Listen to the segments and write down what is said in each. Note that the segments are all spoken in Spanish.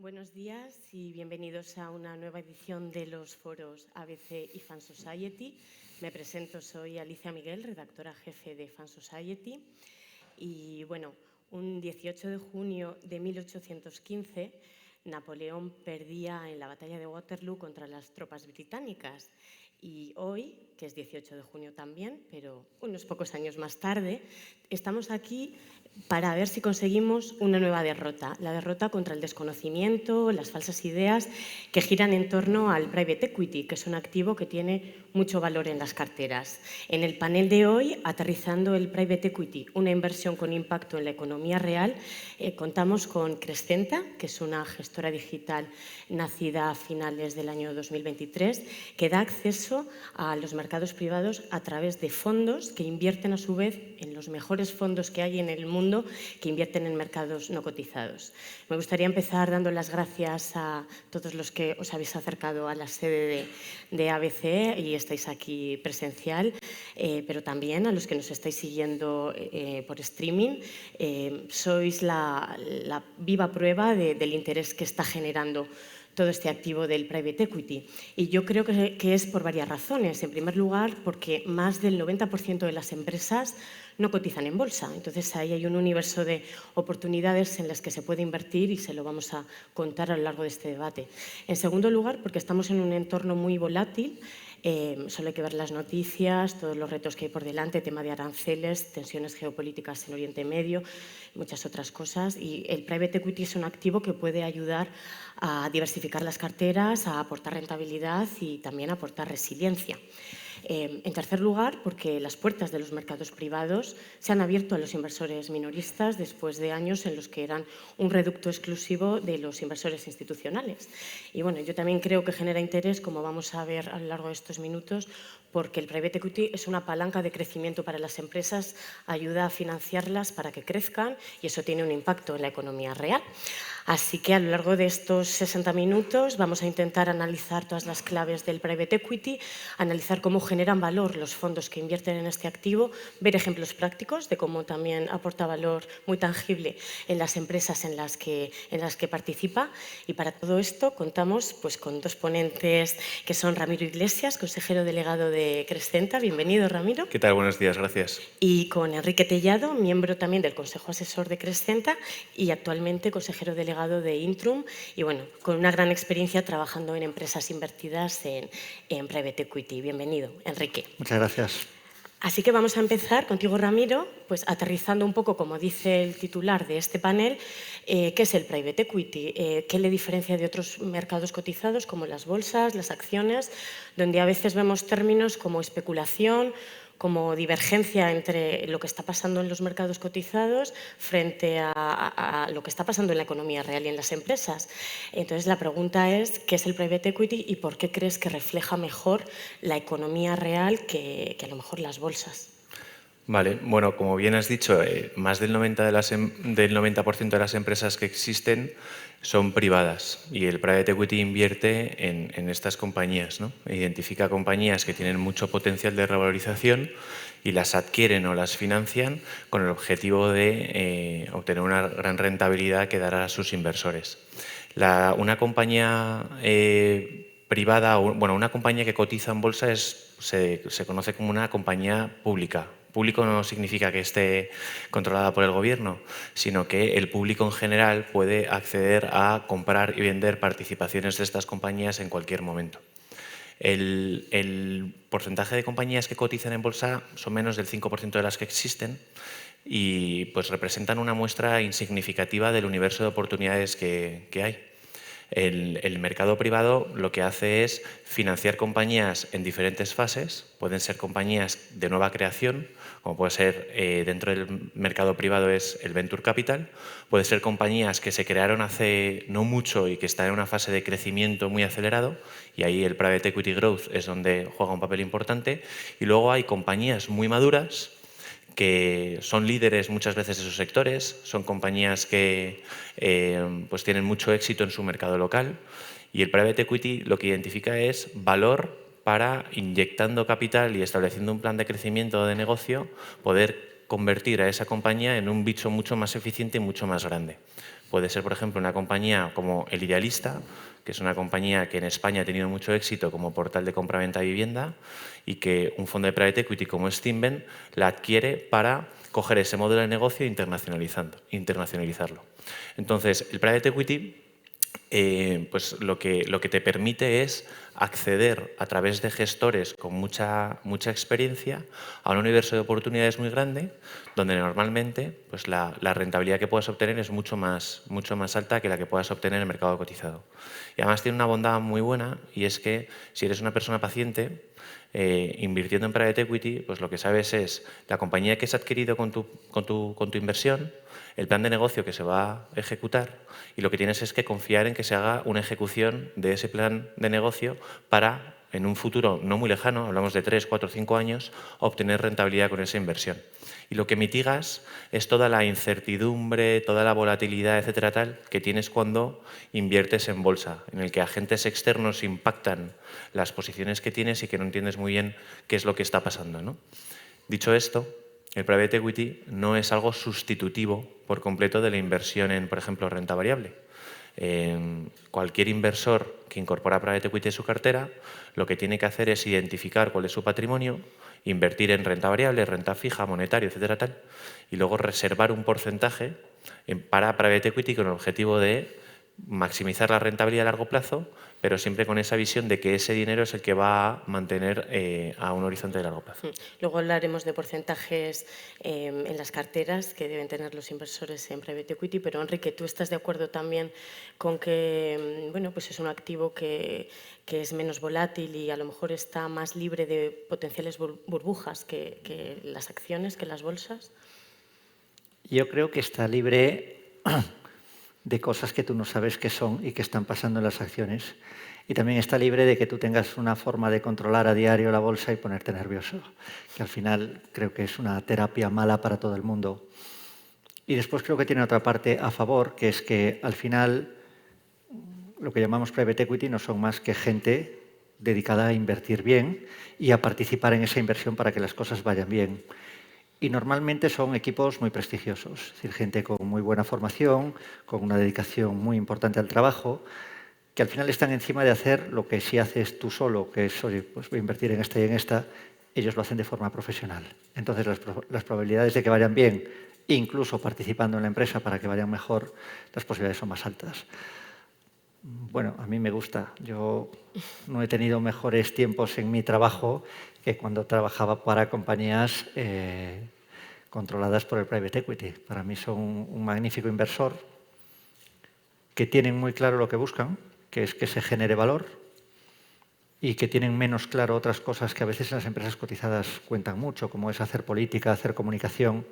Buenos días y bienvenidos a una nueva edición de los foros ABC y Fan Society. Me presento, soy Alicia Miguel, redactora jefe de Fan Society. Y bueno, un 18 de junio de 1815, Napoleón perdía en la batalla de Waterloo contra las tropas británicas. Y hoy, que es 18 de junio también, pero unos pocos años más tarde, estamos aquí para ver si conseguimos una nueva derrota, la derrota contra el desconocimiento, las falsas ideas que giran en torno al private equity, que es un activo que tiene mucho valor en las carteras. En el panel de hoy, aterrizando el private equity, una inversión con impacto en la economía real, contamos con Crescenta, que es una gestora digital nacida a finales del año 2023, que da acceso a los mercados privados a través de fondos que invierten a su vez en los mejores fondos que hay en el mundo que invierten en mercados no cotizados. Me gustaría empezar dando las gracias a todos los que os habéis acercado a la sede de ABC y estáis aquí presencial, pero también a los que nos estáis siguiendo por streaming. Sois la viva prueba del interés que está generando todo este activo del private equity. Y yo creo que es por varias razones. En primer lugar, porque más del 90% de las empresas no cotizan en bolsa. Entonces, ahí hay un universo de oportunidades en las que se puede invertir y se lo vamos a contar a lo largo de este debate. En segundo lugar, porque estamos en un entorno muy volátil. Solo hay que ver las noticias, todos los retos que hay por delante, tema de aranceles, tensiones geopolíticas en Oriente Medio, muchas otras cosas. Y el private equity es un activo que puede ayudar a diversificar las carteras, a aportar rentabilidad y también a aportar resiliencia. En tercer lugar, porque las puertas de los mercados privados se han abierto a los inversores minoristas después de años en los que eran un reducto exclusivo de los inversores institucionales. Y bueno, yo también creo que genera interés, como vamos a ver a lo largo de estos minutos, porque el private equity es una palanca de crecimiento para las empresas, ayuda a financiarlas para que crezcan y eso tiene un impacto en la economía real. Así que a lo largo de estos 60 minutos vamos a intentar analizar todas las claves del private equity, analizar cómo generan valor los fondos que invierten en este activo, ver ejemplos prácticos de cómo también aporta valor muy tangible en las empresas en las que participa. Y para todo esto contamos pues, con dos ponentes que son Ramiro Iglesias, consejero delegado de Crescenta. Bienvenido, Ramiro. ¿Qué tal? Buenos días, gracias. Y con Enrique Tellado, miembro también del Consejo Asesor de Crescenta y actualmente consejero delegado de Intrum y bueno, con una gran experiencia trabajando en empresas invertidas en private equity. Bienvenido, Enrique. Muchas gracias. Así que vamos a empezar contigo, Ramiro, pues aterrizando un poco, como dice el titular de este panel, ¿qué es el private equity? ¿Qué le diferencia de otros mercados cotizados como las bolsas, las acciones, donde a veces vemos términos como especulación, como divergencia entre lo que está pasando en los mercados cotizados frente a lo que está pasando en la economía real y en las empresas? Entonces, la pregunta es, ¿qué es el private equity y por qué crees que refleja mejor la economía real que a lo mejor las bolsas? Vale, bueno, como bien has dicho, más del 90% de las empresas que existen son privadas y el private equity invierte en estas compañías, ¿no? Identifica compañías que tienen mucho potencial de revalorización y las adquieren o las financian con el objetivo de obtener una gran rentabilidad que dará a sus inversores. Una compañía privada, bueno, una compañía que cotiza en bolsa se conoce como una compañía pública. Público no significa que esté controlada por el gobierno, sino que el público en general puede acceder a comprar y vender participaciones de estas compañías en cualquier momento. El porcentaje de compañías que cotizan en bolsa son menos del 5% de las que existen y pues representan una muestra insignificativa del universo de oportunidades que hay. El mercado privado lo que hace es financiar compañías en diferentes fases. Pueden ser compañías de nueva creación, como puede ser dentro del mercado privado es el Venture Capital. Puede ser compañías que se crearon hace no mucho y que están en una fase de crecimiento muy acelerado, y ahí el Private Equity Growth es donde juega un papel importante. Y luego hay compañías muy maduras que son líderes muchas veces de sus sectores, son compañías que pues tienen mucho éxito en su mercado local, y el private equity lo que identifica es valor para, inyectando capital y estableciendo un plan de crecimiento de negocio, poder convertir a esa compañía en un bicho mucho más eficiente y mucho más grande. Puede ser, por ejemplo, una compañía como El Idealista, que es una compañía que en España ha tenido mucho éxito como portal de compra-venta de vivienda y que un fondo de private equity como Stinven la adquiere para coger ese modelo de negocio e internacionalizarlo. Entonces, el private equity pues lo que te permite es acceder a través de gestores con mucha experiencia a un universo de oportunidades muy grande, donde normalmente pues la rentabilidad que puedas obtener es mucho más alta que la que puedas obtener en el mercado cotizado. Y además tiene una bondad muy buena, y es que si eres una persona paciente, invirtiendo en private equity, pues lo que sabes es la compañía que has adquirido con tu inversión, el plan de negocio que se va a ejecutar, y lo que tienes es que confiar en que se haga una ejecución de ese plan de negocio para, en un futuro no muy lejano, hablamos de 3, 4, 5 años, obtener rentabilidad con esa inversión. Y lo que mitigas es toda la incertidumbre, toda la volatilidad, etcétera, tal, que tienes cuando inviertes en bolsa, en el que agentes externos impactan las posiciones que tienes y que no entiendes muy bien qué es lo que está pasando, ¿no? Dicho esto, el private equity no es algo sustitutivo por completo de la inversión en, por ejemplo, renta variable. Cualquier inversor que incorpora private equity en su cartera, lo que tiene que hacer es identificar cuál es su patrimonio, invertir en renta variable, renta fija, monetario, etcétera, tal, y luego reservar un porcentaje para private equity con el objetivo de maximizar la rentabilidad a largo plazo, pero siempre con esa visión de que ese dinero es el que va a mantener a un horizonte de largo plazo. Luego hablaremos de porcentajes en las carteras que deben tener los inversores en private equity, pero Enrique, ¿tú estás de acuerdo también con que bueno, pues es un activo que es menos volátil y a lo mejor está más libre de potenciales burbujas que las acciones, que las bolsas? Yo creo que está libre de cosas que tú no sabes qué son y que están pasando en las acciones. Y también está libre de que tú tengas una forma de controlar a diario la bolsa y ponerte nervioso, que al final creo que es una terapia mala para todo el mundo. Y después creo que tiene otra parte a favor, que es que al final lo que llamamos private equity no son más que gente dedicada a invertir bien y a participar en esa inversión para que las cosas vayan bien. Y normalmente son equipos muy prestigiosos, es decir, gente con muy buena formación, con una dedicación muy importante al trabajo, que al final están encima de hacer lo que si haces tú solo, que es, oye, pues voy a invertir en esta y en esta, ellos lo hacen de forma profesional. Entonces las probabilidades de que vayan bien, incluso participando en la empresa para que vayan mejor, las posibilidades son más altas. Bueno, a mí me gusta. Yo no he tenido mejores tiempos en mi trabajo que cuando trabajaba para compañías controladas por el private equity. Para mí son un magnífico inversor que tienen muy claro lo que buscan, que es que se genere valor, y que tienen menos claro otras cosas que a veces en las empresas cotizadas cuentan mucho, como es hacer política, hacer comunicación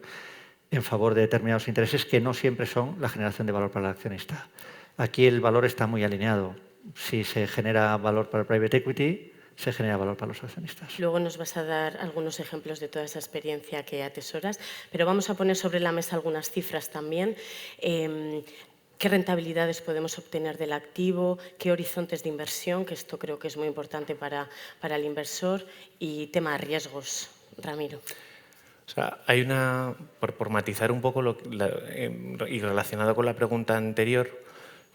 en favor de determinados intereses que no siempre son la generación de valor para el accionista. Aquí el valor está muy alineado. Si se genera valor para el private equity, se genera valor para los accionistas. Luego nos vas a dar algunos ejemplos de toda esa experiencia que atesoras, pero vamos a poner sobre la mesa algunas cifras también. ¿Qué rentabilidades podemos obtener del activo? ¿Qué horizontes de inversión? Que esto creo que es muy importante para el inversor. Y tema de riesgos, Ramiro. O sea, hay una, por matizar un poco y relacionado con la pregunta anterior,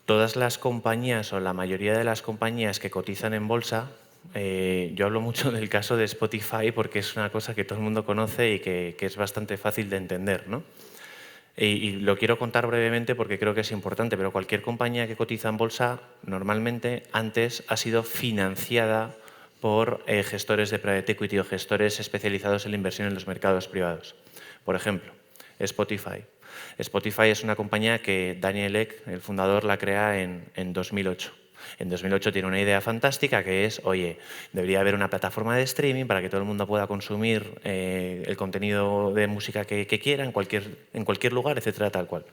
todas las compañías o la mayoría de las compañías que cotizan en bolsa, yo hablo mucho del caso de Spotify porque es una cosa que todo el mundo conoce y que es bastante fácil de entender, ¿no? Y lo quiero contar brevemente porque creo que es importante, pero cualquier compañía que cotiza en bolsa normalmente antes ha sido financiada por gestores de private equity o gestores especializados en la inversión en los mercados privados. Por ejemplo, Spotify. Spotify es una compañía que Daniel Ek, el fundador, la crea en 2008. En 2008 tiene una idea fantástica que es, oye, debería haber una plataforma de streaming para que todo el mundo pueda consumir el contenido de música que quiera en cualquier lugar, etcétera, tal cual.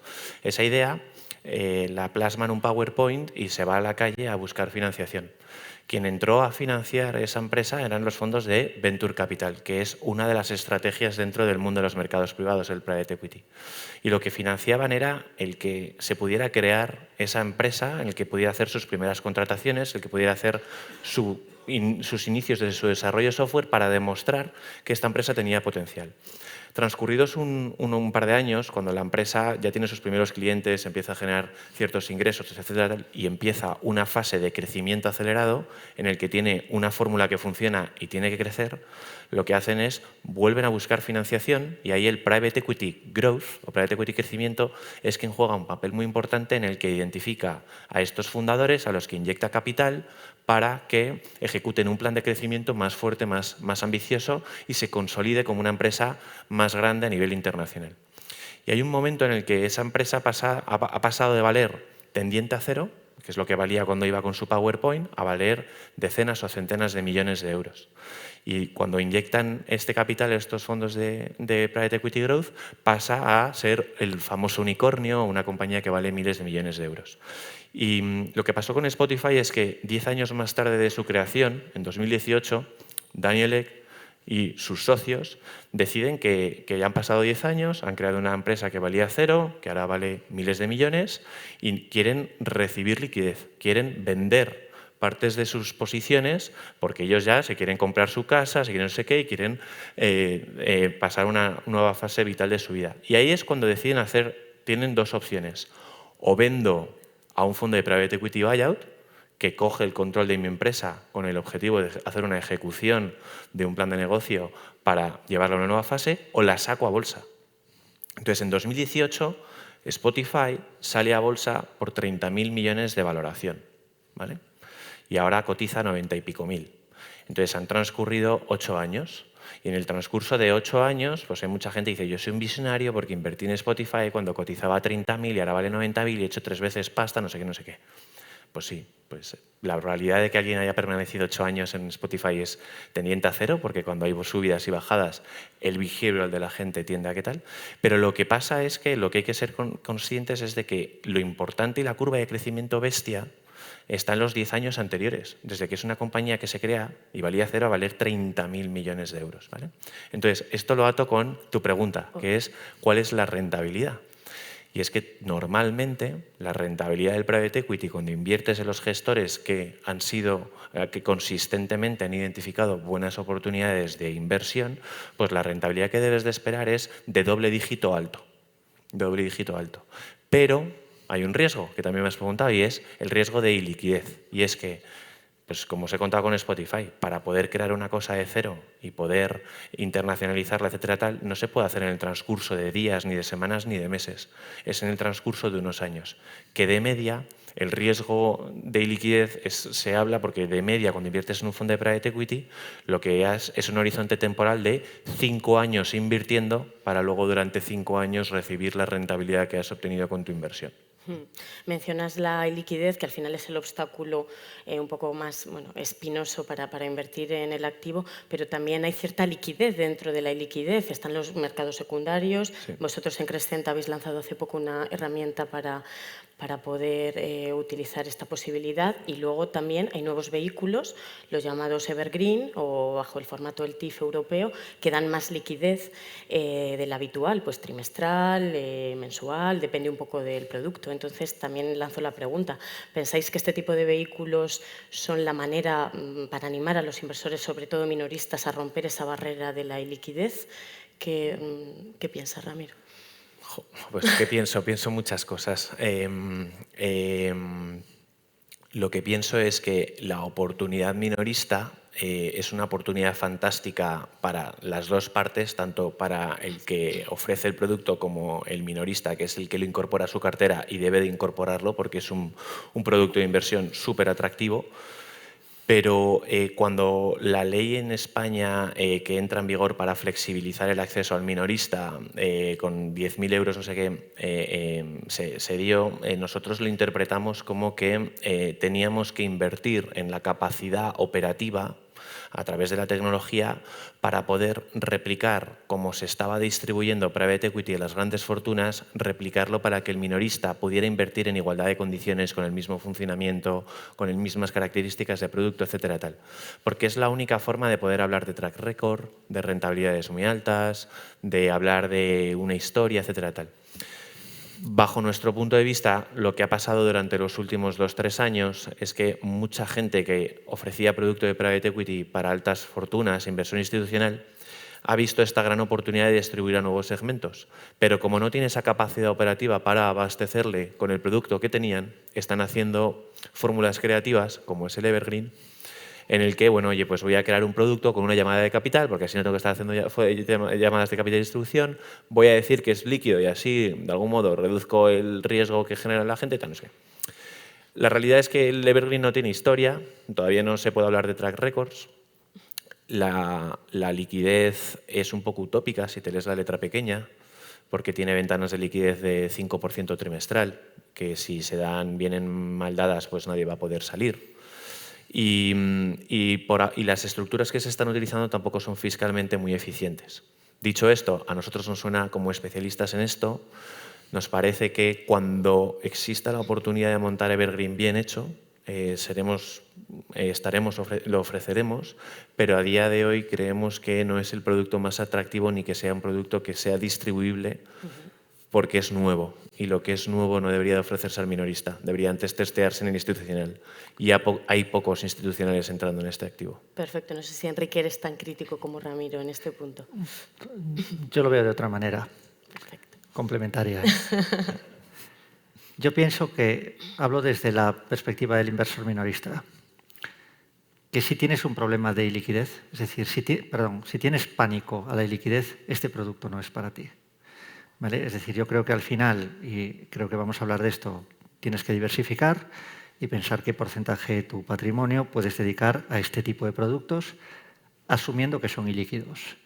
Esa idea la plasma en un PowerPoint y se va a la calle a buscar financiación. Quien entró a financiar esa empresa eran los fondos de Venture Capital, que es una de las estrategias dentro del mundo de los mercados privados, el private equity. Y lo que financiaban era el que se pudiera crear esa empresa, el que pudiera hacer sus primeras contrataciones, el que pudiera hacer sus inicios de su desarrollo de software para demostrar que esta empresa tenía potencial. Transcurridos un par de años, cuando la empresa ya tiene sus primeros clientes, empieza a generar ciertos ingresos, etcétera, y empieza una fase de crecimiento acelerado en el que tiene una fórmula que funciona y tiene que crecer, lo que hacen es vuelven a buscar financiación y ahí el Private Equity Growth o Private Equity Crecimiento es quien juega un papel muy importante en el que identifica a estos fundadores a los que inyecta capital para que ejecuten un plan de crecimiento más fuerte, más ambicioso y se consolide como una empresa más grande a nivel internacional. Y hay un momento en el que esa empresa ha pasado de valer tendiente a cero, que es lo que valía cuando iba con su PowerPoint, a valer decenas o centenas de millones de euros. Y cuando inyectan este capital, estos fondos de Private Equity Growth, pasa a ser el famoso unicornio, una compañía que vale miles de millones de euros. Y lo que pasó con Spotify es que 10 años más tarde de su creación, en 2018, Daniel Ek y sus socios deciden que ya han pasado 10 años, han creado una empresa que valía cero, que ahora vale miles de millones, y quieren recibir liquidez, quieren vender partes de sus posiciones porque ellos ya se quieren comprar su casa, se quieren no sé qué y quieren pasar una nueva fase vital de su vida. Y ahí es cuando deciden tienen dos opciones. O vendo a un fondo de Private Equity Buyout que coge el control de mi empresa con el objetivo de hacer una ejecución de un plan de negocio para llevarla a una nueva fase, o la saco a bolsa. Entonces, en 2018, Spotify sale a bolsa por 30.000 millones de valoración, ¿vale? Y ahora cotiza 90 y pico mil. Entonces, han transcurrido 8 años. Y en el transcurso de 8 años, pues hay mucha gente que dice, yo soy un visionario porque invertí en Spotify cuando cotizaba 30.000 y ahora vale 90.000 y he hecho 3 veces pasta, no sé qué, no sé qué. Pues sí, pues la probabilidad de que alguien haya permanecido 8 años en Spotify es tendiente a cero, porque cuando hay subidas y bajadas, el behavioral de la gente tiende a qué tal. Pero lo que pasa es que lo que hay que ser conscientes es de que lo importante y la curva de crecimiento bestia está en los 10 años anteriores, desde que es una compañía que se crea y valía cero a valer 30.000 millones de euros, ¿vale? Entonces, esto lo ato con tu pregunta, que es ¿cuál es la rentabilidad? Y es que normalmente la rentabilidad del private equity, cuando inviertes en los gestores que consistentemente han identificado buenas oportunidades de inversión, pues la rentabilidad que debes de esperar es de doble dígito alto. Doble dígito alto. Pero hay un riesgo, que también me has preguntado, y es el riesgo de iliquidez. Y es que, pues como os he contado con Spotify, para poder crear una cosa de cero y poder internacionalizarla, etcétera, tal, no se puede hacer en el transcurso de días, ni de semanas, ni de meses. Es en el transcurso de unos años. Que de media, el riesgo de iliquidez se habla porque de media, cuando inviertes en un fondo de private equity, lo que es un horizonte temporal de 5 años invirtiendo para luego durante 5 años recibir la rentabilidad que has obtenido con tu inversión. Mencionas la liquidez, que al final es el obstáculo un poco más espinoso para invertir en el activo, pero también hay cierta liquidez dentro de la iliquidez. Están los mercados secundarios. Sí. Vosotros en Crescent habéis lanzado hace poco una herramienta para poder utilizar esta posibilidad, y luego también hay nuevos vehículos, los llamados Evergreen o bajo el formato del TIF europeo, que dan más liquidez de la habitual, pues trimestral, mensual, depende un poco del producto. Entonces también lanzo la pregunta, ¿pensáis que este tipo de vehículos son la manera para animar a los inversores, sobre todo minoristas, a romper esa barrera de la iliquidez? ¿Qué piensas, Ramiro? Pues ¿qué pienso? Pienso muchas cosas. Lo que pienso es que la oportunidad minorista es una oportunidad fantástica para las dos partes, tanto para el que ofrece el producto como el minorista, que es el que lo incorpora a su cartera y debe de incorporarlo porque es un producto de inversión súper atractivo. Pero cuando la ley en España que entra en vigor para flexibilizar el acceso al minorista con 10.000 euros, no sé qué, se dio, nosotros lo interpretamos como que teníamos que invertir en la capacidad operativa a través de la tecnología para poder replicar cómo se estaba distribuyendo private equity en las grandes fortunas, replicarlo para que el minorista pudiera invertir en igualdad de condiciones, con el mismo funcionamiento, con las mismas características de producto, etcétera, tal. Porque es la única forma de poder hablar de track record, de rentabilidades muy altas, de hablar de una historia, etcétera, tal. Bajo nuestro punto de vista, lo que ha pasado durante los últimos 2-3 años es que mucha gente que ofrecía producto de private equity para altas fortunas, inversión institucional, ha visto esta gran oportunidad de distribuir a nuevos segmentos, pero como no tiene esa capacidad operativa para abastecerle con el producto que tenían, están haciendo fórmulas creativas, como es el Evergreen, en el que, bueno, oye, pues voy a crear un producto con una llamada de capital, porque así no tengo que estar haciendo llamadas de capital de distribución, voy a decir que es líquido y así, de algún modo, reduzco el riesgo que genera la gente, tal, no sé qué. La realidad es que el Evergreen no tiene historia, todavía no se puede hablar de track records. La liquidez es un poco utópica si te lees la letra pequeña, porque tiene ventanas de liquidez de 5% trimestral, que si se dan vienen mal dadas, pues nadie va a poder salir. Y las estructuras que se están utilizando tampoco son fiscalmente muy eficientes. Dicho esto, a nosotros nos suena, como especialistas en esto, nos parece que cuando exista la oportunidad de montar Evergreen bien hecho, lo ofreceremos, pero a día de hoy creemos que no es el producto más atractivo ni que sea un producto que sea distribuible porque es nuevo. Y lo que es nuevo no debería de ofrecerse al minorista, debería antes testearse en el institucional. Y hay pocos institucionales entrando en este activo. Perfecto, no sé si Enrique eres tan crítico como Ramiro en este punto. Yo lo veo de otra manera, Perfecto. complementaria. Yo pienso que, hablo desde la perspectiva del inversor minorista, que si tienes un problema de iliquidez, es decir, si tienes pánico a la iliquidez, este producto no es para ti. ¿Vale? Es decir, yo creo que al final, y creo que vamos a hablar de esto, tienes que diversificar y pensar qué porcentaje de tu patrimonio puedes dedicar a este tipo de productos, asumiendo que son ilíquidos.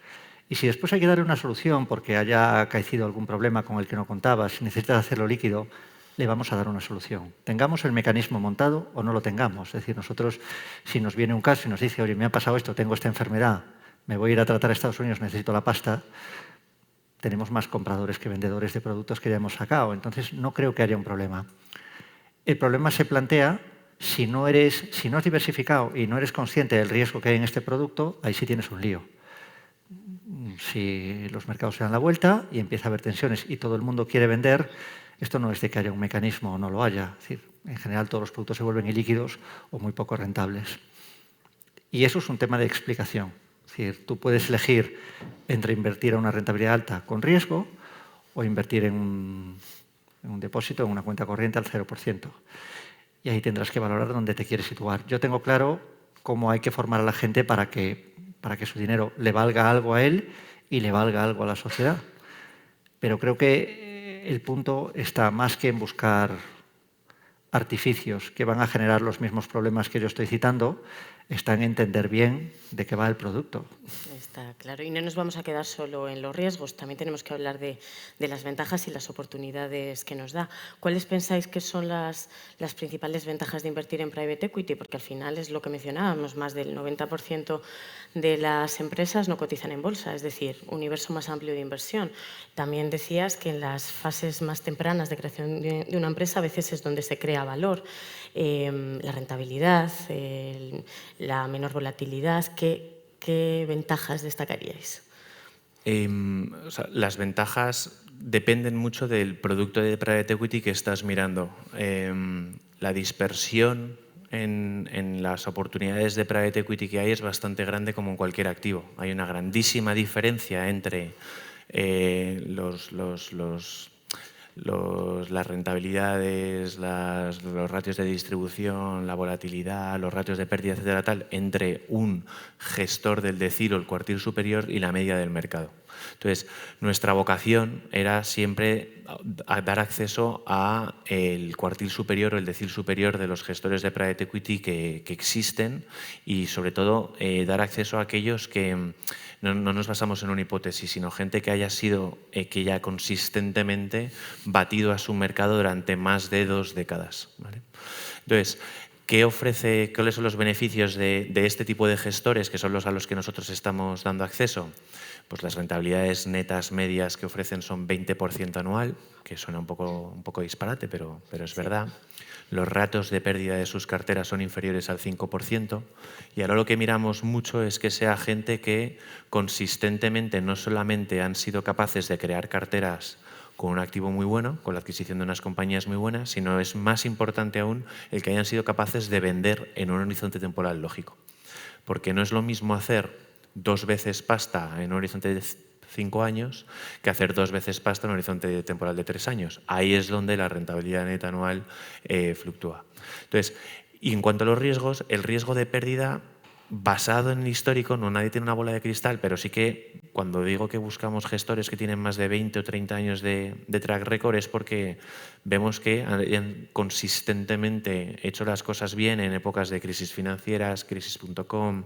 Y si después hay que darle una solución porque haya acaecido algún problema con el que no contabas, si necesitas hacerlo líquido, le vamos a dar una solución. Tengamos el mecanismo montado o no lo tengamos. Es decir, nosotros, si nos viene un caso y nos dice, oye, me ha pasado esto, tengo esta enfermedad, me voy a ir a tratar a Estados Unidos, necesito la pasta, tenemos más compradores que vendedores de productos que ya hemos sacado. Entonces, no creo que haya un problema. El problema se plantea si no has diversificado y no eres consciente del riesgo que hay en este producto, ahí sí tienes un lío. Si los mercados se dan la vuelta y empieza a haber tensiones y todo el mundo quiere vender, esto no es de que haya un mecanismo o no lo haya. Es decir, en general todos los productos se vuelven ilíquidos o muy poco rentables. Y eso es un tema de explicación. Es decir, tú puedes elegir entre invertir a una rentabilidad alta con riesgo o invertir en un depósito, en una cuenta corriente al 0%. Y ahí tendrás que valorar dónde te quieres situar. Yo tengo claro cómo hay que formar a la gente para que su dinero le valga algo a él y le valga algo a la sociedad. Pero creo que el punto está más que en buscar artificios que van a generar los mismos problemas que yo estoy citando, está en entender bien de qué va el producto. Está claro. Y no nos vamos a quedar solo en los riesgos, también tenemos que hablar de las ventajas y las oportunidades que nos da. ¿Cuáles pensáis que son las principales ventajas de invertir en private equity? Porque al final es lo que mencionábamos, más del 90% de las empresas no cotizan en bolsa, es decir, un universo más amplio de inversión. También decías que en las fases más tempranas de creación de una empresa a veces es donde se crea valor. La rentabilidad, la menor volatilidad, ¿qué ventajas destacaríais? Las ventajas dependen mucho del producto de private equity que estás mirando. La dispersión en las oportunidades de private equity que hay es bastante grande como en cualquier activo. Hay una grandísima diferencia entre las rentabilidades, los ratios de distribución, la volatilidad, los ratios de pérdida, etcétera, tal, entre un gestor del decil o el cuartil superior y la media del mercado. Entonces, nuestra vocación era siempre dar acceso a el cuartil superior o el decil superior de los gestores de private equity que existen y, sobre todo, dar acceso a aquellos que no nos basamos en una hipótesis, sino gente que haya sido, que ya consistentemente batido a su mercado durante más de 2 décadas. ¿Vale? Entonces, ¿cuáles son los beneficios de este tipo de gestores, que son los a los que nosotros estamos dando acceso? Pues las rentabilidades netas medias que ofrecen son 20% anual, que suena un poco disparate, pero es verdad. Los ratios de pérdida de sus carteras son inferiores al 5%, y ahora lo que miramos mucho es que sea gente que consistentemente no solamente han sido capaces de crear carteras con un activo muy bueno, con la adquisición de unas compañías muy buenas, sino es más importante aún el que hayan sido capaces de vender en un horizonte temporal lógico. Porque no es lo mismo hacer 2 veces pasta en un horizonte de 5 años que hacer 2 veces pasta en un horizonte temporal de 3 años. Ahí es donde la rentabilidad neta anual fluctúa. Entonces, y en cuanto a los riesgos, el riesgo de pérdida basado en el histórico, no nadie tiene una bola de cristal, pero sí que cuando digo que buscamos gestores que tienen más de 20 o 30 años de track record es porque vemos que han consistentemente hecho las cosas bien en épocas de crisis financieras, crisis.com,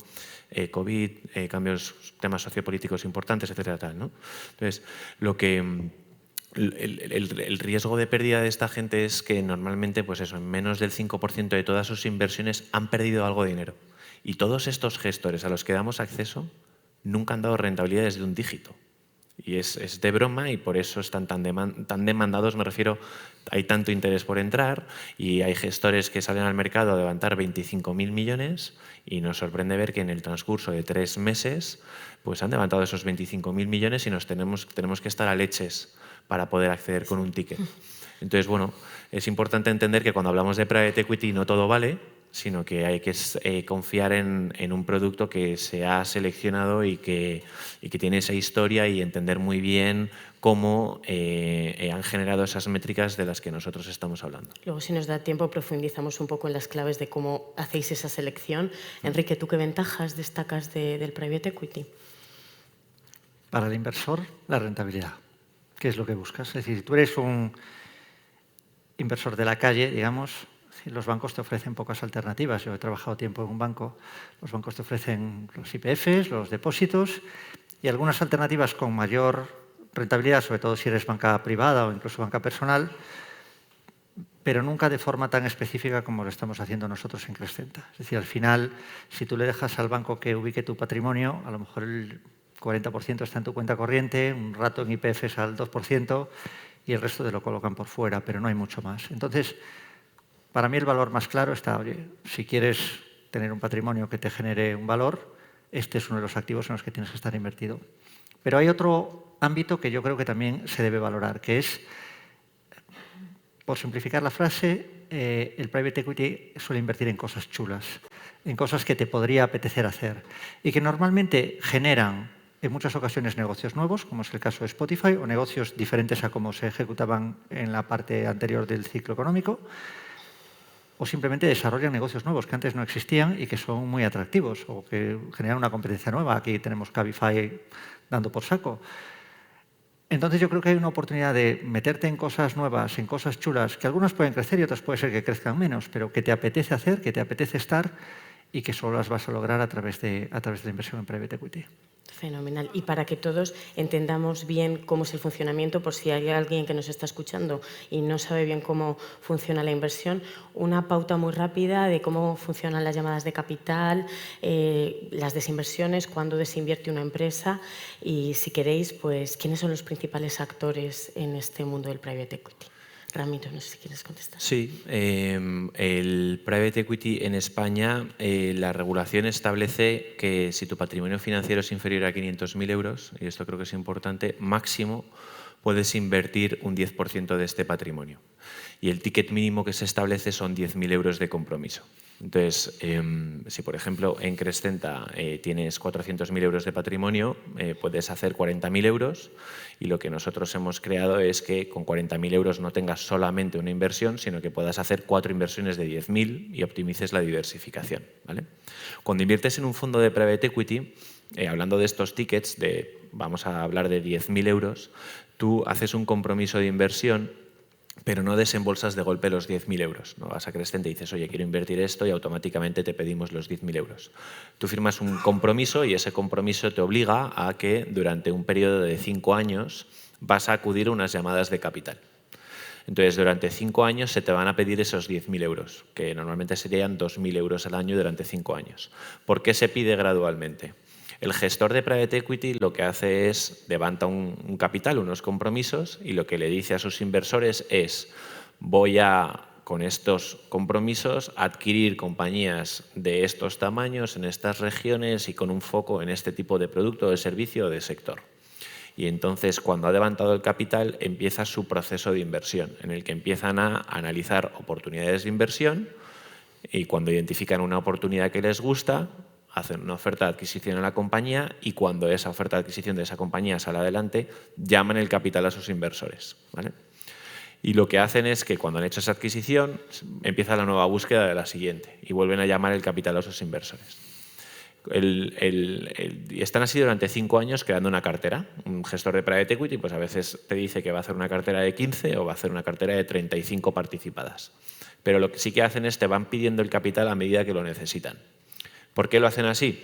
COVID, cambios, temas sociopolíticos importantes, etcétera, tal, ¿no? Entonces, el riesgo de pérdida de esta gente es que normalmente, pues eso, en menos del 5% de todas sus inversiones han perdido algo de dinero. Y todos estos gestores a los que damos acceso nunca han dado rentabilidades de un dígito. Y es de broma y por eso están tan demandados, me refiero, hay tanto interés por entrar y hay gestores que salen al mercado a levantar 25.000 millones y nos sorprende ver que en el transcurso de 3 meses pues han levantado esos 25.000 millones y tenemos que estar a leches para poder acceder con un ticket. Entonces, bueno, es importante entender que cuando hablamos de private equity no todo vale, sino que hay que confiar en un producto que se ha seleccionado y que tiene esa historia y entender muy bien cómo han generado esas métricas de las que nosotros estamos hablando. Luego, si nos da tiempo, profundizamos un poco en las claves de cómo hacéis esa selección. Enrique, ¿tú qué ventajas destacas del private equity? Para el inversor, la rentabilidad. ¿Qué es lo que buscas? Es decir, si tú eres un inversor de la calle, digamos, los bancos te ofrecen pocas alternativas. Yo he trabajado tiempo en un banco. Los bancos te ofrecen los IPFs, los depósitos y algunas alternativas con mayor rentabilidad, sobre todo si eres banca privada o incluso banca personal, pero nunca de forma tan específica como lo estamos haciendo nosotros en Crescenta. Es decir, al final, si tú le dejas al banco que ubique tu patrimonio, a lo mejor el 40% está en tu cuenta corriente, un rato en IPFs al 2% y el resto te lo colocan por fuera, pero no hay mucho más. Entonces, para mí el valor más claro está, oye, si quieres tener un patrimonio que te genere un valor, este es uno de los activos en los que tienes que estar invertido. Pero hay otro ámbito que yo creo que también se debe valorar, que es, por simplificar la frase, el private equity suele invertir en cosas chulas, en cosas que te podría apetecer hacer y que normalmente generan en muchas ocasiones negocios nuevos, como es el caso de Spotify, o negocios diferentes a como se ejecutaban en la parte anterior del ciclo económico, o simplemente desarrollan negocios nuevos que antes no existían y que son muy atractivos o que generan una competencia nueva. Aquí tenemos Cabify dando por saco. Entonces yo creo que hay una oportunidad de meterte en cosas nuevas, en cosas chulas, que algunas pueden crecer y otras puede ser que crezcan menos, pero que te apetece hacer, que te apetece estar y que solo las vas a lograr a través de la inversión en private equity. Fenomenal. Y para que todos entendamos bien cómo es el funcionamiento, por si hay alguien que nos está escuchando y no sabe bien cómo funciona la inversión, una pauta muy rápida de cómo funcionan las llamadas de capital, las desinversiones, cuándo desinvierte una empresa y, si queréis, pues, ¿quiénes son los principales actores en este mundo del private equity? Ramiro, no sé si quieres contestar. Sí, el private equity en España, la regulación establece que si tu patrimonio financiero es inferior a 500.000 euros, y esto creo que es importante, máximo puedes invertir un 10% de este patrimonio. Y el ticket mínimo que se establece son 10.000 euros de compromiso. Entonces, si por ejemplo en Crescenta tienes 400.000 euros de patrimonio, puedes hacer 40.000 euros y lo que nosotros hemos creado es que con 40.000 euros no tengas solamente una inversión, sino que puedas hacer 4 inversiones de 10.000 y optimices la diversificación, ¿vale? Cuando inviertes en un fondo de private equity, hablando de estos tickets, vamos a hablar de 10.000 euros, tú haces un compromiso de inversión, pero no desembolsas de golpe los 10.000 euros. No vas a Crescenta y dices, oye, quiero invertir esto y automáticamente te pedimos los 10.000 euros. Tú firmas un compromiso y ese compromiso te obliga a que durante un periodo de 5 años vas a acudir a unas llamadas de capital. Entonces, durante 5 años se te van a pedir esos 10.000 euros, que normalmente serían 2.000 euros al año durante 5 años. ¿Por qué se pide gradualmente? El gestor de private equity lo que hace es levanta un capital, unos compromisos, y lo que le dice a sus inversores es voy a, con estos compromisos, adquirir compañías de estos tamaños, en estas regiones y con un foco en este tipo de producto, de servicio o de sector. Y entonces, cuando ha levantado el capital, empieza su proceso de inversión, en el que empiezan a analizar oportunidades de inversión y cuando identifican una oportunidad que les gusta, hacen una oferta de adquisición a la compañía y cuando esa oferta de adquisición de esa compañía sale adelante, llaman el capital a sus inversores, ¿vale? Y lo que hacen es que cuando han hecho esa adquisición, empieza la nueva búsqueda de la siguiente y vuelven a llamar el capital a sus inversores. Y están así durante 5 años creando una cartera. Un gestor de private equity pues a veces te dice que va a hacer una cartera de 15 o va a hacer una cartera de 35 participadas. Pero lo que sí que hacen es te van pidiendo el capital a medida que lo necesitan. ¿Por qué lo hacen así?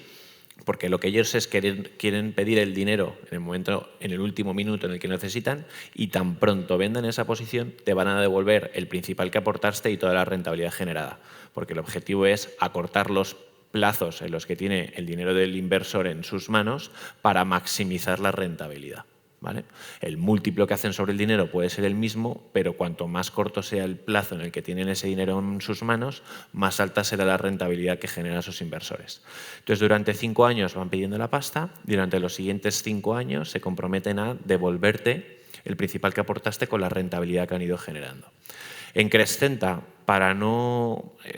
Porque lo que ellos es quieren pedir el dinero en el último minuto en el que necesitan y tan pronto vendan esa posición te van a devolver el principal que aportaste y toda la rentabilidad generada. Porque el objetivo es acortar los plazos en los que tiene el dinero del inversor en sus manos para maximizar la rentabilidad, ¿vale? El múltiplo que hacen sobre el dinero puede ser el mismo, pero cuanto más corto sea el plazo en el que tienen ese dinero en sus manos, más alta será la rentabilidad que generan sus inversores. Entonces, durante 5 años van pidiendo la pasta y durante los siguientes 5 años se comprometen a devolverte el principal que aportaste con la rentabilidad que han ido generando. En Crescenta,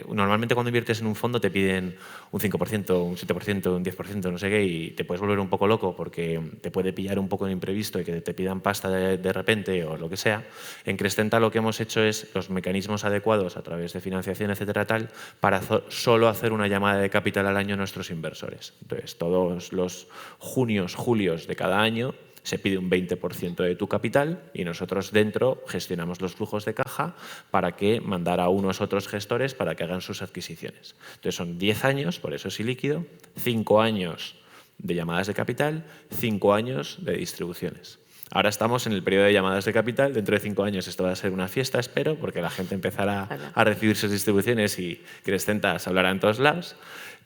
normalmente cuando inviertes en un fondo te piden un 5%, un 7%, un 10%, no sé qué, y te puedes volver un poco loco porque te puede pillar un poco de imprevisto y que te pidan pasta de repente o lo que sea. En Crescenta lo que hemos hecho es los mecanismos adecuados a través de financiación, etcétera, tal, para solo hacer una llamada de capital al año a nuestros inversores. Entonces, todos los junios, julios de cada año se pide un 20% de tu capital y nosotros dentro gestionamos los flujos de caja para que mandar a unos otros gestores para que hagan sus adquisiciones. Entonces son 10 años, por eso es ilíquido, 5 años de llamadas de capital, 5 años de distribuciones. Ahora estamos en el periodo de llamadas de capital, dentro de 5 años esto va a ser una fiesta, espero, porque la gente empezará a recibir sus distribuciones y Crescenta se hablará en todos lados.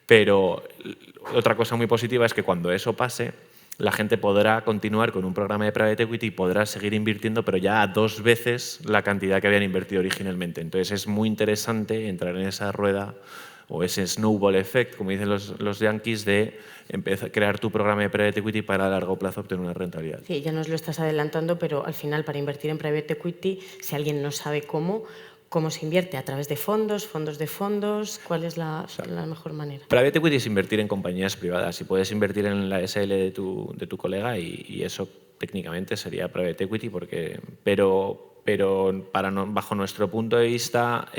Pero otra cosa muy positiva es que cuando eso pase, la gente podrá continuar con un programa de private equity y podrá seguir invirtiendo, pero ya a 2 veces la cantidad que habían invertido originalmente. Entonces es muy interesante entrar en esa rueda o ese snowball effect, como dicen los yankees, de crear tu programa de private equity para a largo plazo obtener una rentabilidad. Sí, ya nos lo estás adelantando, pero al final para invertir en private equity, si alguien no sabe cómo se invierte, a través de fondos de fondos, ¿cuál es la mejor manera? Private equity es invertir en compañías privadas y puedes invertir en la SL de tu colega y eso técnicamente sería private equity, pero bajo nuestro punto de vista,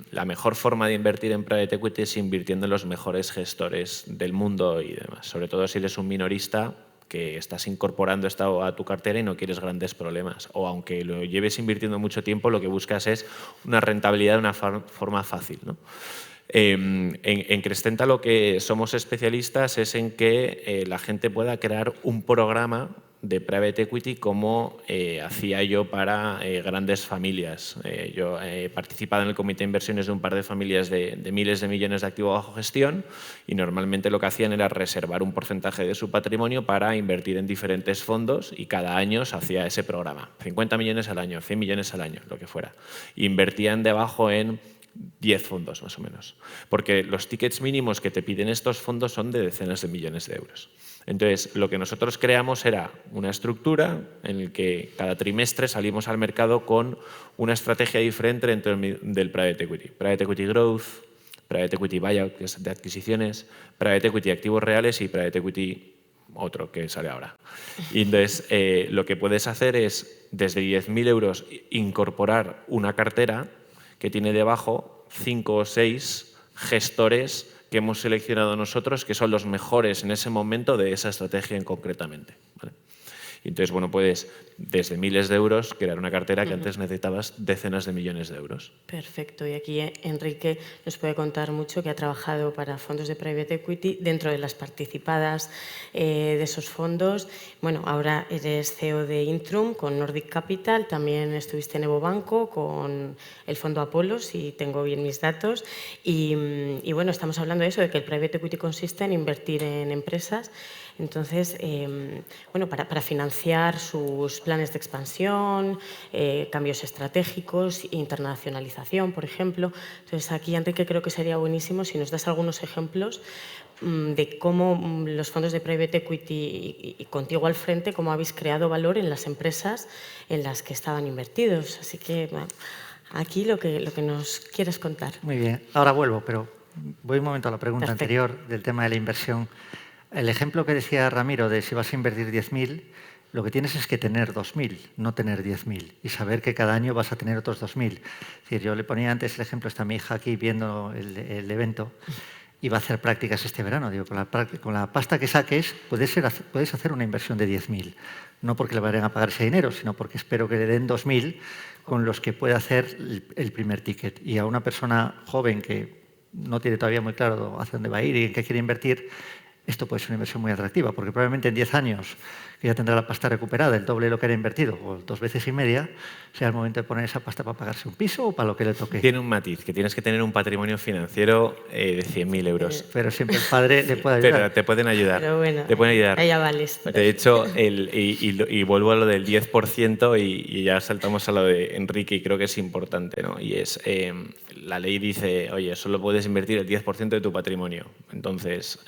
la mejor forma de invertir en private equity es invirtiendo en los mejores gestores del mundo y demás. Sobre todo si eres un minorista que estás incorporando esto a tu cartera y no quieres grandes problemas. O aunque lo lleves invirtiendo mucho tiempo, lo que buscas es una rentabilidad de una forma fácil, ¿no? En Crescenta lo que somos especialistas es en que la gente pueda crear un programa de private equity como hacía yo para grandes familias. Yo he participado en el comité de inversiones de un par de familias de miles de millones de activos bajo gestión y normalmente lo que hacían era reservar un porcentaje de su patrimonio para invertir en diferentes fondos y cada año se hacía ese programa. 50 millones al año, 100 millones al año, lo que fuera. Invertían debajo en 10 fondos más o menos, porque los tickets mínimos que te piden estos fondos son de decenas de millones de euros. Entonces, lo que nosotros creamos era una estructura en la que cada trimestre salimos al mercado con una estrategia diferente dentro del private equity. Private equity growth, private equity buyout, que es de adquisiciones, private equity activos reales y private equity otro que sale ahora. Y entonces, lo que puedes hacer es, desde 10.000 euros, incorporar una cartera que tiene debajo 5 o 6 gestores que hemos seleccionado nosotros, que son los mejores en ese momento de esa estrategia concretamente, ¿vale? Y entonces, bueno, puedes desde miles de euros crear una cartera que antes necesitabas decenas de millones de euros. Perfecto. Y aquí Enrique nos puede contar mucho, que ha trabajado para fondos de private equity dentro de las participadas de esos fondos. Bueno, ahora eres CEO de Intrum con Nordic Capital, también estuviste en Evo Banco con el fondo Apollo, si tengo bien mis datos. Y bueno, estamos hablando de eso, de que el private equity consiste en invertir en empresas. Entonces, bueno, para financiar sus planes de expansión, cambios estratégicos, internacionalización, por ejemplo. Entonces, aquí, Enrique, creo que sería buenísimo si nos das algunos ejemplos de cómo los fondos de private equity y contigo al frente, cómo habéis creado valor en las empresas en las que estaban invertidos. Así que, bueno, aquí lo que nos quieres contar. Muy bien. Ahora vuelvo, pero voy un momento a la pregunta Perfecto. anterior del tema de la inversión. El ejemplo que decía Ramiro de si vas a invertir 10.000, lo que tienes es que tener 2.000, no tener 10.000, y saber que cada año vas a tener otros 2.000. Es decir, yo le ponía antes el ejemplo, está mi hija aquí viendo el evento, y va a hacer prácticas este verano. Digo, con la pasta que saques puedes hacer una inversión de 10.000. No porque le vayan a pagar ese dinero, sino porque espero que le den 2.000 con los que pueda hacer el primer ticket. Y a una persona joven que no tiene todavía muy claro hacia dónde va a ir y en qué quiere invertir, esto puede ser una inversión muy atractiva, porque probablemente en 10 años, que ya tendrá la pasta recuperada, el doble de lo que era invertido, o 2 veces y media, sea el momento de poner esa pasta para pagarse un piso o para lo que le toque. Tiene un matiz, que tienes que tener un patrimonio financiero de 100.000 euros. Pero siempre el padre le puede ayudar. Pero te pueden ayudar. Pero bueno, te pueden ayudar. hay avales por De ahí. hecho, y vuelvo a lo del 10% y ya saltamos a lo de Enrique, y creo que es importante, ¿no? Y es, la ley dice, oye, solo puedes invertir el 10% de tu patrimonio. Entonces,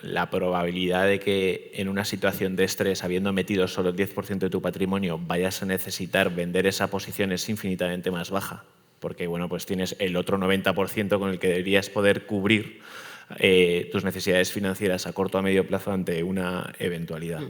la probabilidad de que en una situación de estrés, habiendo metido solo el 10% de tu patrimonio, vayas a necesitar vender esa posición es infinitamente más baja. Porque, bueno, pues tienes el otro 90% con el que deberías poder cubrir tus necesidades financieras a corto o a medio plazo ante una eventualidad.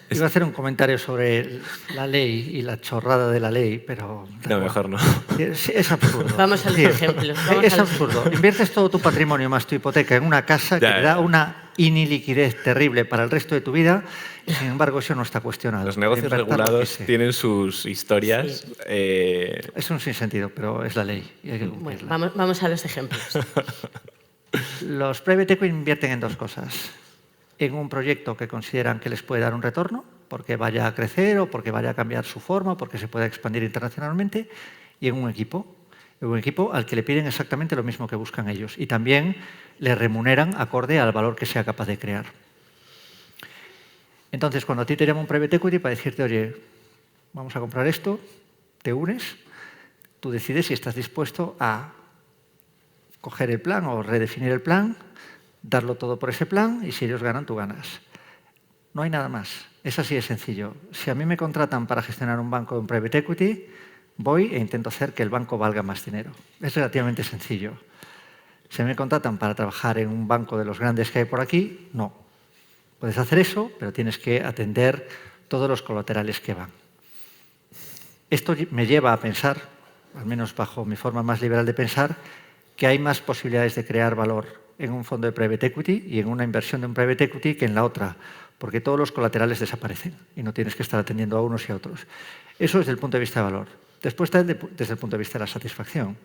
Iba a hacer un comentario sobre la ley y la chorrada de la ley, pero... No, mejor no. Es absurdo. Vamos a los ejemplos. Es absurdo. Inviertes todo tu patrimonio más tu hipoteca en una casa que te da una iniliquidez terrible para el resto de tu vida, y sin embargo eso no está cuestionado. Los negocios regulados tienen sus historias. Sí. Es un sinsentido, pero es la ley y hay que cumplirla. Bueno, vamos a los ejemplos. Los private equity invierten en dos cosas. En un proyecto que consideran que les puede dar un retorno, porque vaya a crecer o porque vaya a cambiar su forma, porque se pueda expandir internacionalmente, y en un equipo al que le piden exactamente lo mismo que buscan ellos, y también le remuneran acorde al valor que sea capaz de crear. Entonces, cuando a ti te llama un private equity para decirte, oye, vamos a comprar esto, te unes, tú decides si estás dispuesto a coger el plan o redefinir el plan, darlo todo por ese plan, y si ellos ganan, tú ganas. No hay nada más. Es así de sencillo. Si a mí me contratan para gestionar un banco de un private equity, voy e intento hacer que el banco valga más dinero. Es relativamente sencillo. Si me contratan para trabajar en un banco de los grandes que hay por aquí, no. Puedes hacer eso, pero tienes que atender todos los colaterales que van. Esto me lleva a pensar, al menos bajo mi forma más liberal de pensar, que hay más posibilidades de crear valor en un fondo de private equity y en una inversión de un private equity que en la otra, porque todos los colaterales desaparecen y no tienes que estar atendiendo a unos y a otros. Eso desde el punto de vista de valor. Después está desde el punto de vista de la satisfacción.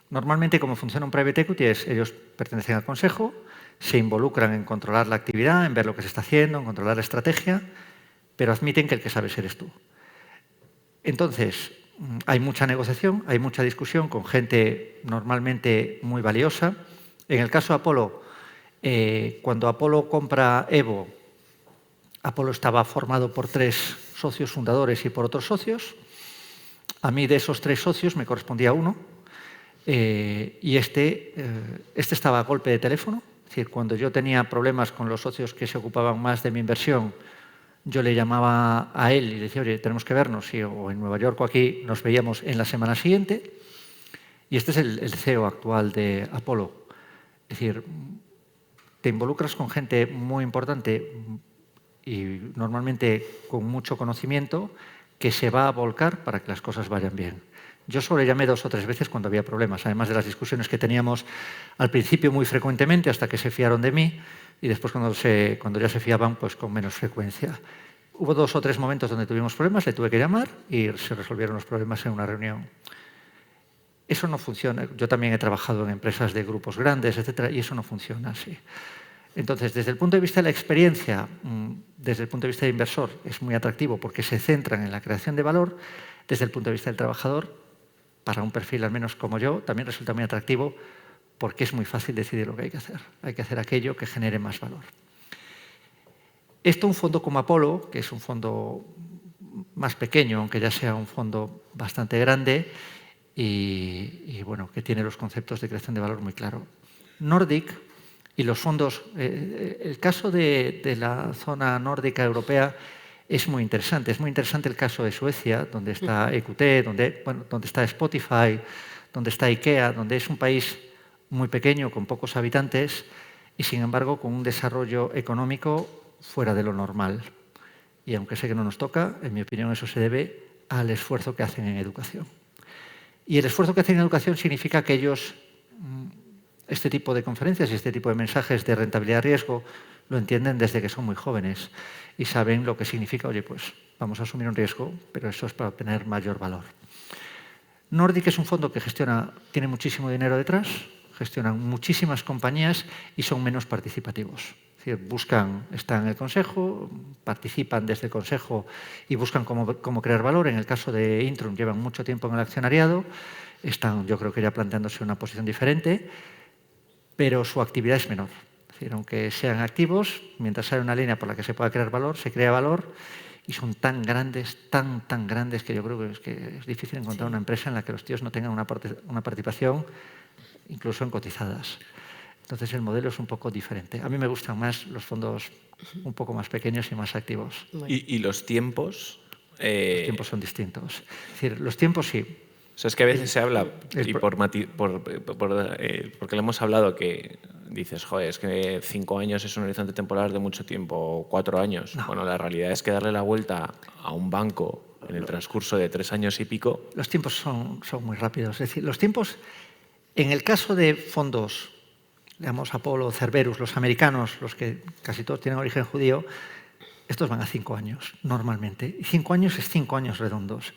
Normalmente, como funciona un private equity es, ellos pertenecen al consejo, se involucran en controlar la actividad, en ver lo que se está haciendo, en controlar la estrategia, pero admiten que el que sabes eres tú. Entonces, hay mucha negociación, hay mucha discusión con gente normalmente muy valiosa. En el caso de Apolo, cuando Apolo compra Evo, Apolo estaba formado por 3 socios fundadores y por otros socios. A mí de esos 3 socios me correspondía uno, y este estaba a golpe de teléfono. Es decir, cuando yo tenía problemas con los socios que se ocupaban más de mi inversión, yo le llamaba a él y le decía, oye, tenemos que vernos, o en Nueva York o aquí, nos veíamos en la semana siguiente. Y este es el CEO actual de Apolo. Es decir, te involucras con gente muy importante y normalmente con mucho conocimiento que se va a volcar para que las cosas vayan bien. Yo solo le llamé 2 o 3 veces cuando había problemas, además de las discusiones que teníamos al principio muy frecuentemente hasta que se fiaron de mí, y después cuando ya se fiaban, pues con menos frecuencia. Hubo 2 o 3 momentos donde tuvimos problemas, le tuve que llamar y se resolvieron los problemas en una reunión. Eso no funciona. Yo también he trabajado en empresas de grupos grandes, etcétera, y eso no funciona así. Entonces, desde el punto de vista de la experiencia, desde el punto de vista del inversor, es muy atractivo porque se centran en la creación de valor. Desde el punto de vista del trabajador, para un perfil al menos como yo, también resulta muy atractivo porque es muy fácil decidir lo que hay que hacer. Hay que hacer aquello que genere más valor. Esto, un fondo como Apolo, que es un fondo más pequeño, aunque ya sea un fondo bastante grande, y bueno, que tiene los conceptos de creación de valor muy claro. Nordic y los fondos, el caso de la zona nórdica europea es muy interesante. Es muy interesante el caso de Suecia, donde está EQT, donde está Spotify, donde está IKEA, donde es un país muy pequeño, con pocos habitantes, y sin embargo con un desarrollo económico fuera de lo normal. Y aunque sé que no nos toca, en mi opinión eso se debe al esfuerzo que hacen en educación. Y el esfuerzo que hacen en educación significa que ellos, este tipo de conferencias y este tipo de mensajes de rentabilidad-riesgo, lo entienden desde que son muy jóvenes y saben lo que significa, oye, pues vamos a asumir un riesgo, pero eso es para obtener mayor valor. Nordic es un fondo que tiene muchísimo dinero detrás, gestionan muchísimas compañías y son menos participativos. Es decir, están en el consejo, participan desde el consejo y buscan cómo crear valor. En el caso de Intrum llevan mucho tiempo en el accionariado, están, yo creo que ya planteándose una posición diferente, pero su actividad es menor. Es decir, aunque sean activos, mientras haya una línea por la que se pueda crear valor, se crea valor y son tan grandes, tan grandes que yo creo que es difícil encontrar una empresa en la que los tíos no tengan una participación incluso en cotizadas. Entonces el modelo es un poco diferente. A mí me gustan más los fondos un poco más pequeños y más activos. ¿Y los tiempos? Los tiempos son distintos. Es decir, los tiempos sí. O sea, es que a veces se habla, y porque lo hemos hablado, que dices, joder, es que 5 años es un horizonte temporal de mucho tiempo, o 4 años. No. Bueno, la realidad es que darle la vuelta a un banco en el transcurso de 3 años y pico... Los tiempos son muy rápidos. Es decir, los tiempos, en el caso de fondos, digamos Apollo, Cerberus, los americanos, los que casi todos tienen origen judío, estos van a 5 años, normalmente. Y 5 años es 5 años redondos.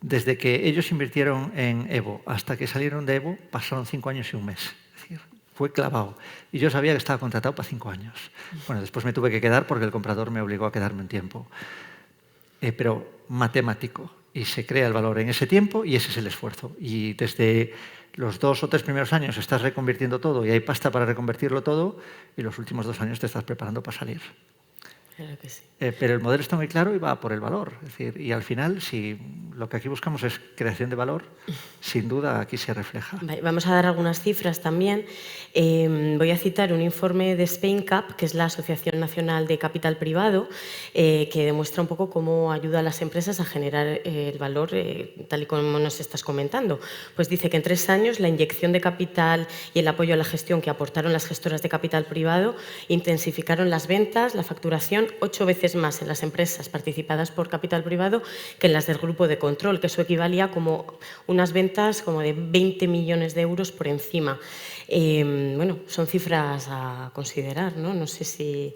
Desde que ellos invirtieron en Evo hasta que salieron de Evo, pasaron 5 años y un mes. Es decir, fue clavado. Y yo sabía que estaba contratado para 5 años. Bueno, después me tuve que quedar porque el comprador me obligó a quedarme un tiempo. Pero matemático. Y se crea el valor en ese tiempo y ese es el esfuerzo. Y desde los 2 o 3 primeros años estás reconvirtiendo todo y hay pasta para reconvertirlo todo y los últimos 2 años te estás preparando para salir. Claro que sí. Pero el modelo está muy claro y va por el valor. Es decir, y al final, si lo que aquí buscamos es creación de valor, sin duda aquí se refleja. Vamos a dar algunas cifras también. Voy a citar un informe de SpainCap, que es la Asociación Nacional de Capital Privado, que demuestra un poco cómo ayuda a las empresas a generar el valor, tal y como nos estás comentando. Pues dice que en 3 años la inyección de capital y el apoyo a la gestión que aportaron las gestoras de capital privado intensificaron las ventas, la facturación 8 veces más en las empresas participadas por capital privado que en las del grupo de control, que eso equivalía como unas ventas como de 20 millones de euros por encima. Bueno, son cifras a considerar, ¿no? No sé si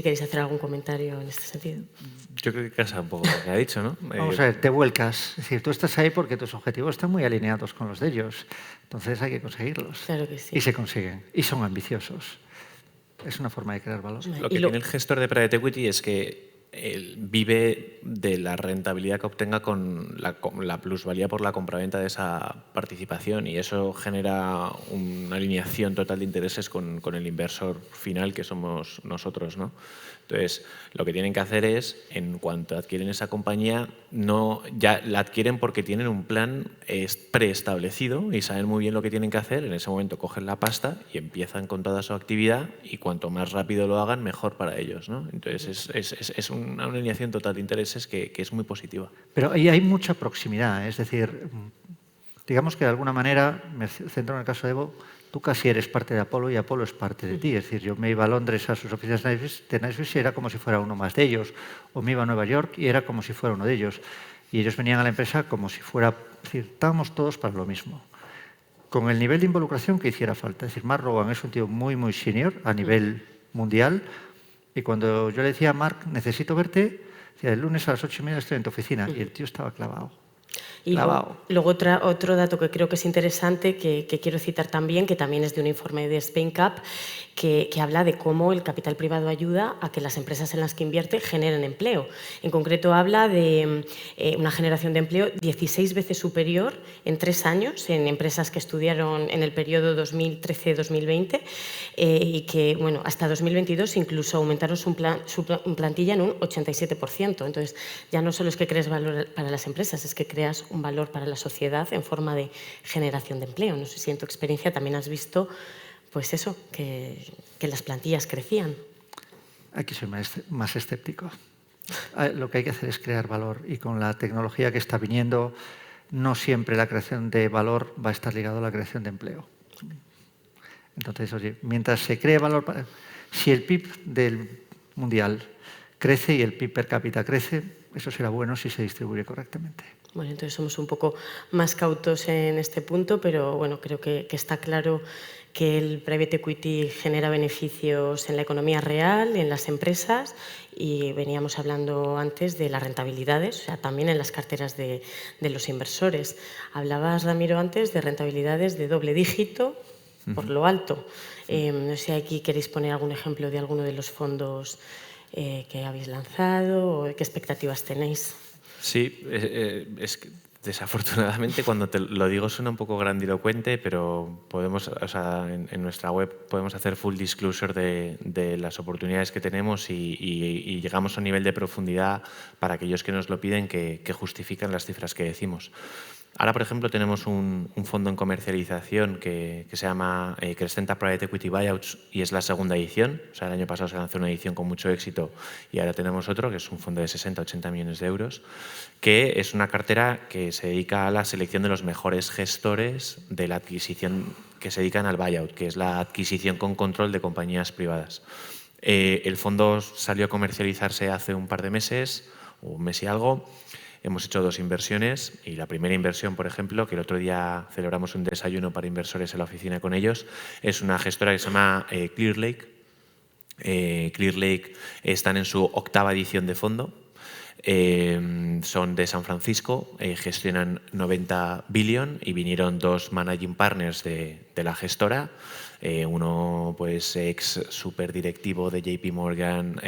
queréis hacer algún comentario en este sentido. Yo creo que casa un poco lo que ha dicho, ¿no? Vamos a ver, te vuelcas. Es decir, tú estás ahí porque tus objetivos están muy alineados con los de ellos. Entonces hay que conseguirlos. Claro que sí. Y se consiguen. Y son ambiciosos. Es una forma de crear valor. Lo que tiene el gestor de private equity es que él vive de la rentabilidad que obtenga con la plusvalía por la compraventa de esa participación y eso genera una alineación total de intereses con el inversor final que somos nosotros, ¿no? Entonces, lo que tienen que hacer es, en cuanto adquieren esa compañía, ya la adquieren porque tienen un plan preestablecido y saben muy bien lo que tienen que hacer. En ese momento cogen la pasta y empiezan con toda su actividad y cuanto más rápido lo hagan, mejor para ellos, ¿no? Entonces, es una alineación total de intereses que es muy positiva. Pero ahí hay mucha proximidad. Es decir, digamos que de alguna manera, me centro en el caso de Evo, tú casi eres parte de Apollo y Apollo es parte de ti. Es decir, yo me iba a Londres a sus oficinas de Knightsbridge y era como si fuera uno más de ellos. O me iba a Nueva York y era como si fuera uno de ellos. Y ellos venían a la empresa como si fuera... Es decir, estábamos todos para lo mismo. Con el nivel de involucración que hiciera falta. Es decir, Mark Rowan es un tío muy, muy senior a nivel mundial. Y cuando yo le decía a Mark, necesito verte, decía, el lunes a las 8:30 estoy en tu oficina. Y el tío estaba clavado. Y luego otro dato que creo que es interesante, que quiero citar también, que también es de un informe de SpainCap, que habla de cómo el capital privado ayuda a que las empresas en las que invierte generen empleo. En concreto habla de una generación de empleo 16 veces superior en 3 años en empresas que estudiaron en el periodo 2013-2020 y que, bueno, hasta 2022 incluso aumentaron su plantilla en un 87%. Entonces, ya no solo es que crees valor para las empresas, es que creas un valor para la sociedad en forma de generación de empleo. No sé si en tu experiencia también has visto pues eso, que las plantillas crecían. Aquí soy más escéptico. Lo que hay que hacer es crear valor y con la tecnología que está viniendo, no siempre la creación de valor va a estar ligado a la creación de empleo. Entonces, oye, mientras se cree valor, si el PIB del mundial crece y el PIB per cápita crece, eso será bueno si se distribuye correctamente. Bueno, entonces somos un poco más cautos en este punto, pero bueno, creo que está claro que el private equity genera beneficios en la economía real, en las empresas, y veníamos hablando antes de las rentabilidades, o sea, también en las carteras de los inversores. Hablabas, Ramiro, antes de rentabilidades de doble dígito por lo alto. No sé, aquí queréis poner algún ejemplo de alguno de los fondos que habéis lanzado o qué expectativas tenéis. Sí, es que desafortunadamente cuando te lo digo suena un poco grandilocuente, pero podemos, o sea, en nuestra web podemos hacer full disclosure de las oportunidades que tenemos y llegamos a un nivel de profundidad para aquellos que nos lo piden que justifican las cifras que decimos. Ahora, por ejemplo, tenemos un fondo en comercialización que se llama Crescenta Private Equity Buyouts y es la segunda edición. O sea, el año pasado se lanzó una edición con mucho éxito y ahora tenemos otro, que es un fondo de 60-80 millones de euros, que es una cartera que se dedica a la selección de los mejores gestores de la adquisición, que se dedican al buyout, que es la adquisición con control de compañías privadas. El fondo salió a comercializarse hace un par de meses, o un mes y algo. Hemos hecho 2 inversiones y la primera inversión, por ejemplo, que el otro día celebramos un desayuno para inversores en la oficina con ellos, es una gestora que se llama Clearlake. Clearlake están en su 8ª edición de fondo. Son de San Francisco, gestionan 90 billion y vinieron 2 managing partners de la gestora. Uno pues ex superdirectivo de JP Morgan,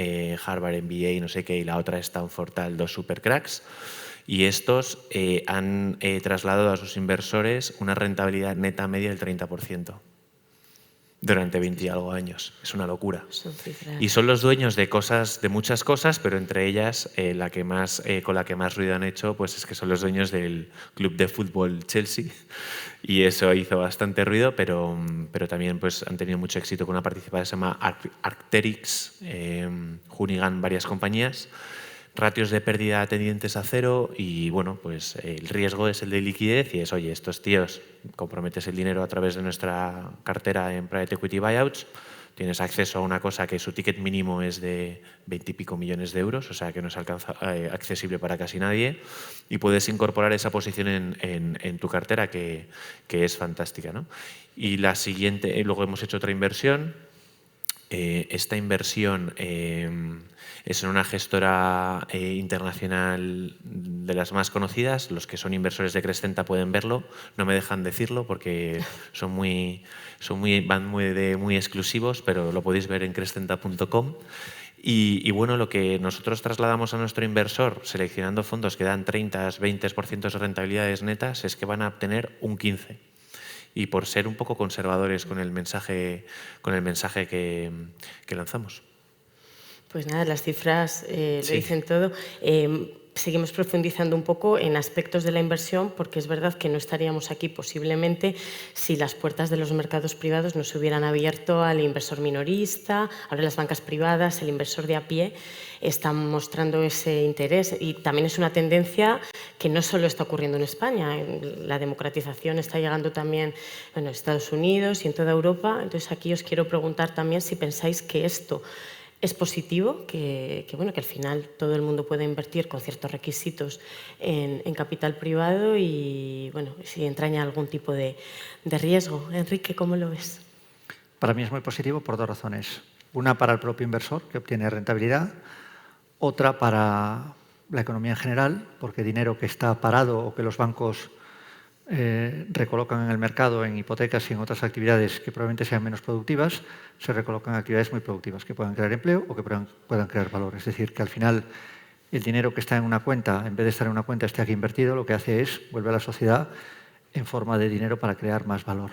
Harvard MBA, no sé qué, y la otra Stanford tal, 2 super cracks. Y estos han trasladado a sus inversores una rentabilidad neta media del 30% durante 20 y algo años. Es una locura. Y son los dueños de cosas, de muchas cosas, pero entre ellas con la que más ruido han hecho pues es que son los dueños del club de fútbol Chelsea y eso hizo bastante ruido, pero también pues han tenido mucho éxito con una participación que se llama Arc'teryx, Hoonigan, varias compañías. Ratios de pérdida tendientes a 0 y bueno, pues el riesgo es el de liquidez y es, oye, estos tíos, comprometes el dinero a través de nuestra cartera en Private Equity Buyouts, tienes acceso a una cosa que su ticket mínimo es de 20 y pico millones de euros, o sea que no es accesible para casi nadie y puedes incorporar esa posición en tu cartera que es fantástica, ¿no? Y la siguiente, luego hemos hecho otra inversión. Esta inversión es en una gestora internacional de las más conocidas. Los que son inversores de Crescenta pueden verlo. No me dejan decirlo porque van muy exclusivos, pero lo podéis ver en crescenta.com. Y bueno, lo que nosotros trasladamos a nuestro inversor, seleccionando fondos que dan 30-20% de rentabilidades netas, es que van a obtener un 15%. Y por ser un poco conservadores con el mensaje que lanzamos. Pues nada, las cifras lo dicen todo. Seguimos profundizando un poco en aspectos de la inversión porque es verdad que no estaríamos aquí posiblemente si las puertas de los mercados privados no se hubieran abierto al inversor minorista. Ahora las bancas privadas, el inversor de a pie están mostrando ese interés y también es una tendencia que no solo está ocurriendo en España. La democratización está llegando también en Estados Unidos y en toda Europa. Entonces aquí os quiero preguntar también si pensáis que esto es positivo, que al final todo el mundo puede invertir con ciertos requisitos en capital privado y bueno, si entraña algún tipo de riesgo. Enrique, ¿cómo lo ves? Para mí es muy positivo por 2 razones. Una para el propio inversor, que obtiene rentabilidad. Otra para la economía en general, porque dinero que está parado o que los bancos recolocan en el mercado en hipotecas y en otras actividades que probablemente sean menos productivas, se recolocan en actividades muy productivas que puedan crear empleo o que puedan crear valor. Es decir, que al final el dinero que está en una cuenta, en vez de estar en una cuenta, esté aquí invertido, lo que hace es vuelve a la sociedad en forma de dinero para crear más valor.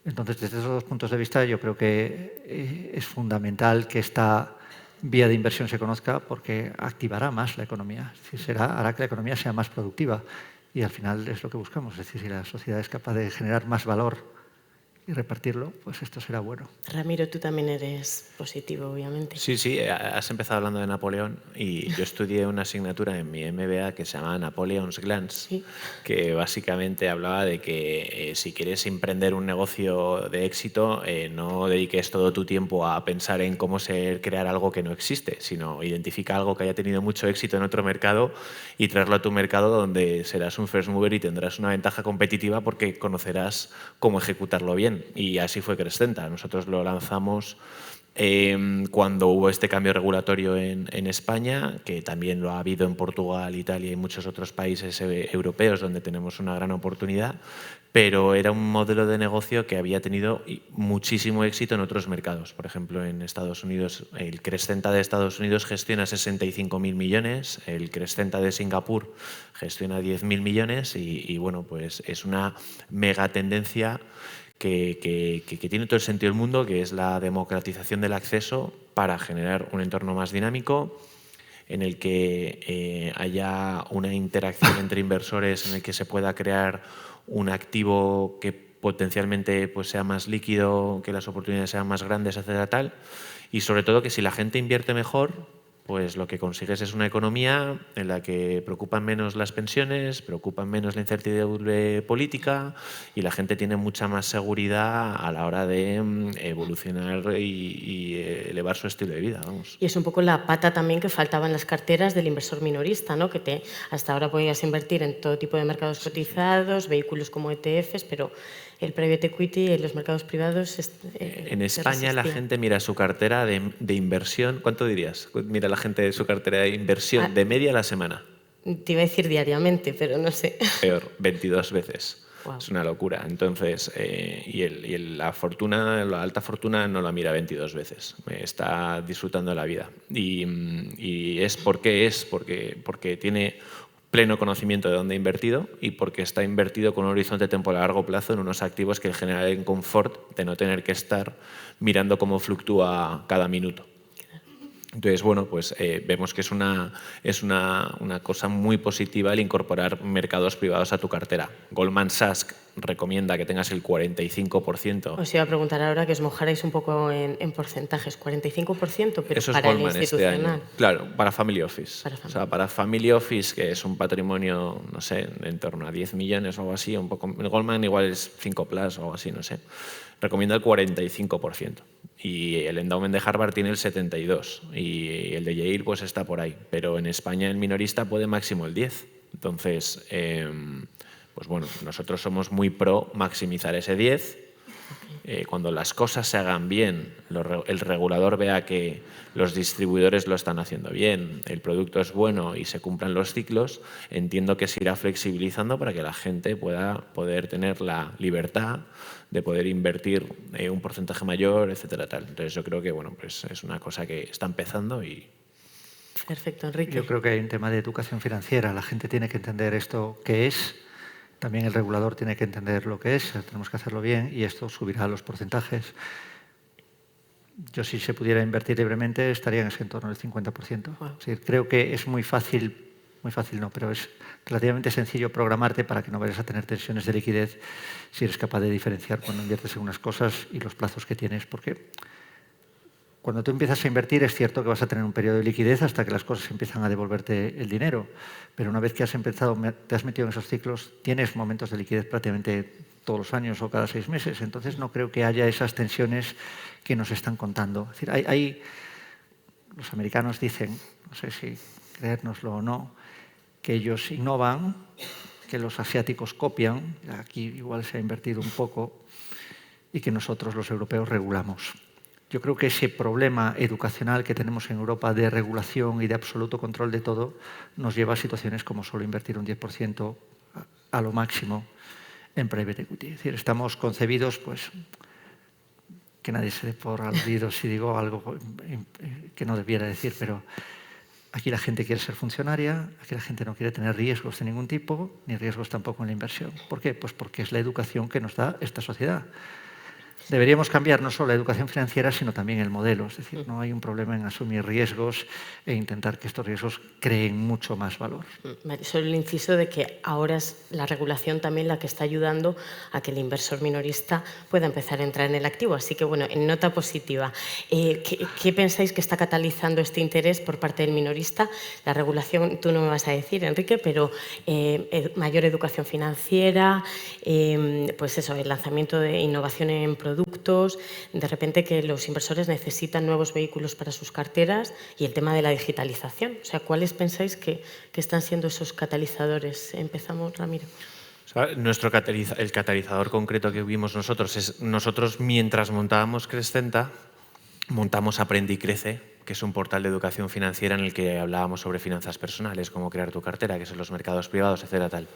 Entonces, desde esos 2 puntos de vista, yo creo que es fundamental que esta vía de inversión se conozca porque activará más la economía. Es decir, hará que la economía sea más productiva. Y al final es lo que buscamos, es decir, si la sociedad es capaz de generar más valor y repartirlo, pues esto será bueno. Ramiro, tú también eres positivo, obviamente. Sí, sí, has empezado hablando de Napoleón y yo estudié una asignatura en mi MBA que se llama Napoleon's Glance, Sí. que básicamente hablaba de que si quieres emprender un negocio de éxito, no dediques todo tu tiempo a pensar en cómo crear algo que no existe, sino identifica algo que haya tenido mucho éxito en otro mercado y traerlo a tu mercado, donde serás un first mover y tendrás una ventaja competitiva porque conocerás cómo ejecutarlo bien. Y así fue Crescenta. Nosotros lo lanzamos cuando hubo este cambio regulatorio en España, que también lo ha habido en Portugal, Italia y muchos otros países europeos donde tenemos una gran oportunidad, pero era un modelo de negocio que había tenido muchísimo éxito en otros mercados. Por ejemplo, en Estados Unidos, el Crescenta de Estados Unidos gestiona 65.000 millones, el Crescenta de Singapur gestiona 10.000 millones y bueno, pues es una mega tendencia que tiene todo el sentido del mundo, que es la democratización del acceso para generar un entorno más dinámico en el que haya una interacción entre inversores, en el que se pueda crear un activo que potencialmente pues, sea más líquido, que las oportunidades sean más grandes, etcétera, tal. Y sobre todo que si la gente invierte mejor, pues lo que consigues es una economía en la que preocupan menos las pensiones, preocupan menos la incertidumbre política y la gente tiene mucha más seguridad a la hora de evolucionar y elevar su estilo de vida. Vamos. Y es un poco la pata también que faltaba en las carteras del inversor minorista, ¿no? Que hasta ahora podías invertir en todo tipo de mercados cotizados, vehículos como ETFs, pero el private equity en los mercados privados... en España la gente mira su cartera de inversión. ¿Cuánto dirías? Mira la gente su cartera de inversión de media a la semana. Te iba a decir diariamente, pero no sé. Peor, 22 veces. Wow. Es una locura. Entonces, la fortuna, la alta fortuna no la mira 22 veces. Está disfrutando de la vida. Y es porque tiene pleno conocimiento de dónde ha invertido y porque está invertido con un horizonte temporal a largo plazo en unos activos que generan el confort de no tener que estar mirando cómo fluctúa cada minuto. Entonces, bueno, pues vemos que es una cosa muy positiva el incorporar mercados privados a tu cartera. Goldman Sachs recomienda que tengas el 45%. Os iba a preguntar ahora que os mojarais un poco en porcentajes. 45%, pero eso para es Goldman el institucional. Este año. Claro, para Family Office. O sea, para Family Office, que es un patrimonio, no sé, en torno a 10 millones o algo así, un poco. El Goldman igual es 5 plus o algo así, no sé. Recomienda el 45%. Y el endowment de Harvard tiene el 72%. Y el de Yale pues está por ahí. Pero en España el minorista puede máximo el 10%. Entonces, pues bueno, nosotros somos muy pro maximizar ese 10%. Cuando las cosas se hagan bien, el regulador vea que los distribuidores lo están haciendo bien, el producto es bueno y se cumplan los ciclos, entiendo que se irá flexibilizando para que la gente pueda poder tener la libertad de poder invertir un porcentaje mayor, etcétera, tal. Entonces yo creo que bueno, pues es una cosa que está empezando y... Perfecto, Enrique. Yo creo que hay un tema de educación financiera. La gente tiene que entender esto qué es. También el regulador tiene que entender lo que es, tenemos que hacerlo bien y esto subirá los porcentajes. Yo si se pudiera invertir libremente estaría en ese entorno del 50%. Wow. Es decir, creo que es muy fácil no, pero es relativamente sencillo programarte para que no vayas a tener tensiones de liquidez si eres capaz de diferenciar cuando inviertes en unas cosas y los plazos que tienes, porque cuando tú empiezas a invertir es cierto que vas a tener un periodo de liquidez hasta que las cosas empiezan a devolverte el dinero, pero una vez que te has metido en esos ciclos, tienes momentos de liquidez prácticamente todos los años o cada 6 meses, entonces no creo que haya esas tensiones que nos están contando. Es decir, los americanos dicen, no sé si creérnoslo o no, que ellos innovan, que los asiáticos copian, aquí igual se ha invertido un poco, y que nosotros los europeos regulamos. Yo creo que ese problema educacional que tenemos en Europa de regulación y de absoluto control de todo nos lleva a situaciones como solo invertir un 10% a lo máximo en private equity. Es decir, estamos concebidos, pues, que nadie se dé por aludido si digo algo que no debiera decir, pero aquí la gente quiere ser funcionaria, aquí la gente no quiere tener riesgos de ningún tipo, ni riesgos tampoco en la inversión. ¿Por qué? Pues porque es la educación que nos da esta sociedad. Deberíamos cambiar no solo la educación financiera, sino también el modelo. Es decir, no hay un problema en asumir riesgos e intentar que estos riesgos creen mucho más valor. Vale, solo el inciso de que ahora es la regulación también la que está ayudando a que el inversor minorista pueda empezar a entrar en el activo. Así que, bueno, en nota positiva, ¿qué pensáis que está catalizando este interés por parte del minorista? La regulación, tú no me vas a decir, Enrique, pero mayor educación financiera, pues eso, el lanzamiento de innovación en productos, de repente que los inversores necesitan nuevos vehículos para sus carteras y el tema de la digitalización. O sea, ¿cuáles pensáis que están siendo esos catalizadores? Empezamos, Ramiro. O sea, el catalizador concreto que vimos nosotros es, nosotros mientras montábamos Crescenta, montamos Aprende y Crece, que es un portal de educación financiera en el que hablábamos sobre finanzas personales, cómo crear tu cartera, que son los mercados privados, etcétera, tal.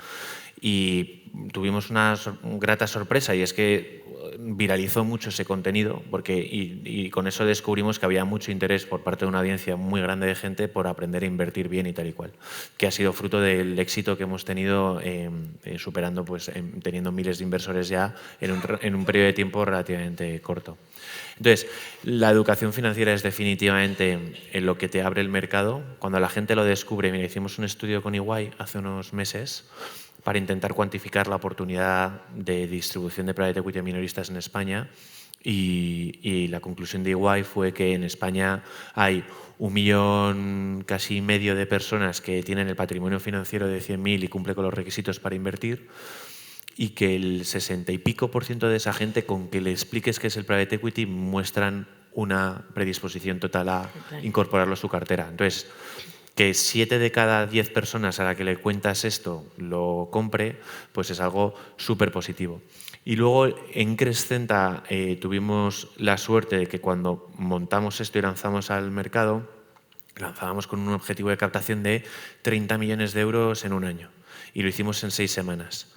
Y tuvimos una grata sorpresa, y es que viralizó mucho ese contenido, y con eso descubrimos que había mucho interés por parte de una audiencia muy grande de gente por aprender a invertir bien y tal y cual, que ha sido fruto del éxito que hemos tenido superando, pues, teniendo miles de inversores ya en un periodo de tiempo relativamente corto. Entonces, la educación financiera es definitivamente en lo que te abre el mercado. Cuando la gente lo descubre, mira, hicimos un estudio con EY hace unos meses para intentar cuantificar la oportunidad de distribución de private equity a minoristas en España, y la conclusión de EY fue que en España hay 1,5 millones de personas que tienen el patrimonio financiero de 100.000 y cumple con los requisitos para invertir, y que el 60 y pico % de esa gente, con que le expliques qué es el private equity, muestran una predisposición total a incorporarlo a su cartera. Entonces, que 7 de cada 10 personas a la que le cuentas esto lo compre, pues es algo súper positivo. Y luego en Crescenta tuvimos la suerte de que cuando montamos esto y lanzamos al mercado, lanzábamos con un objetivo de captación de 30 millones de euros en un año, y lo hicimos en 6 semanas.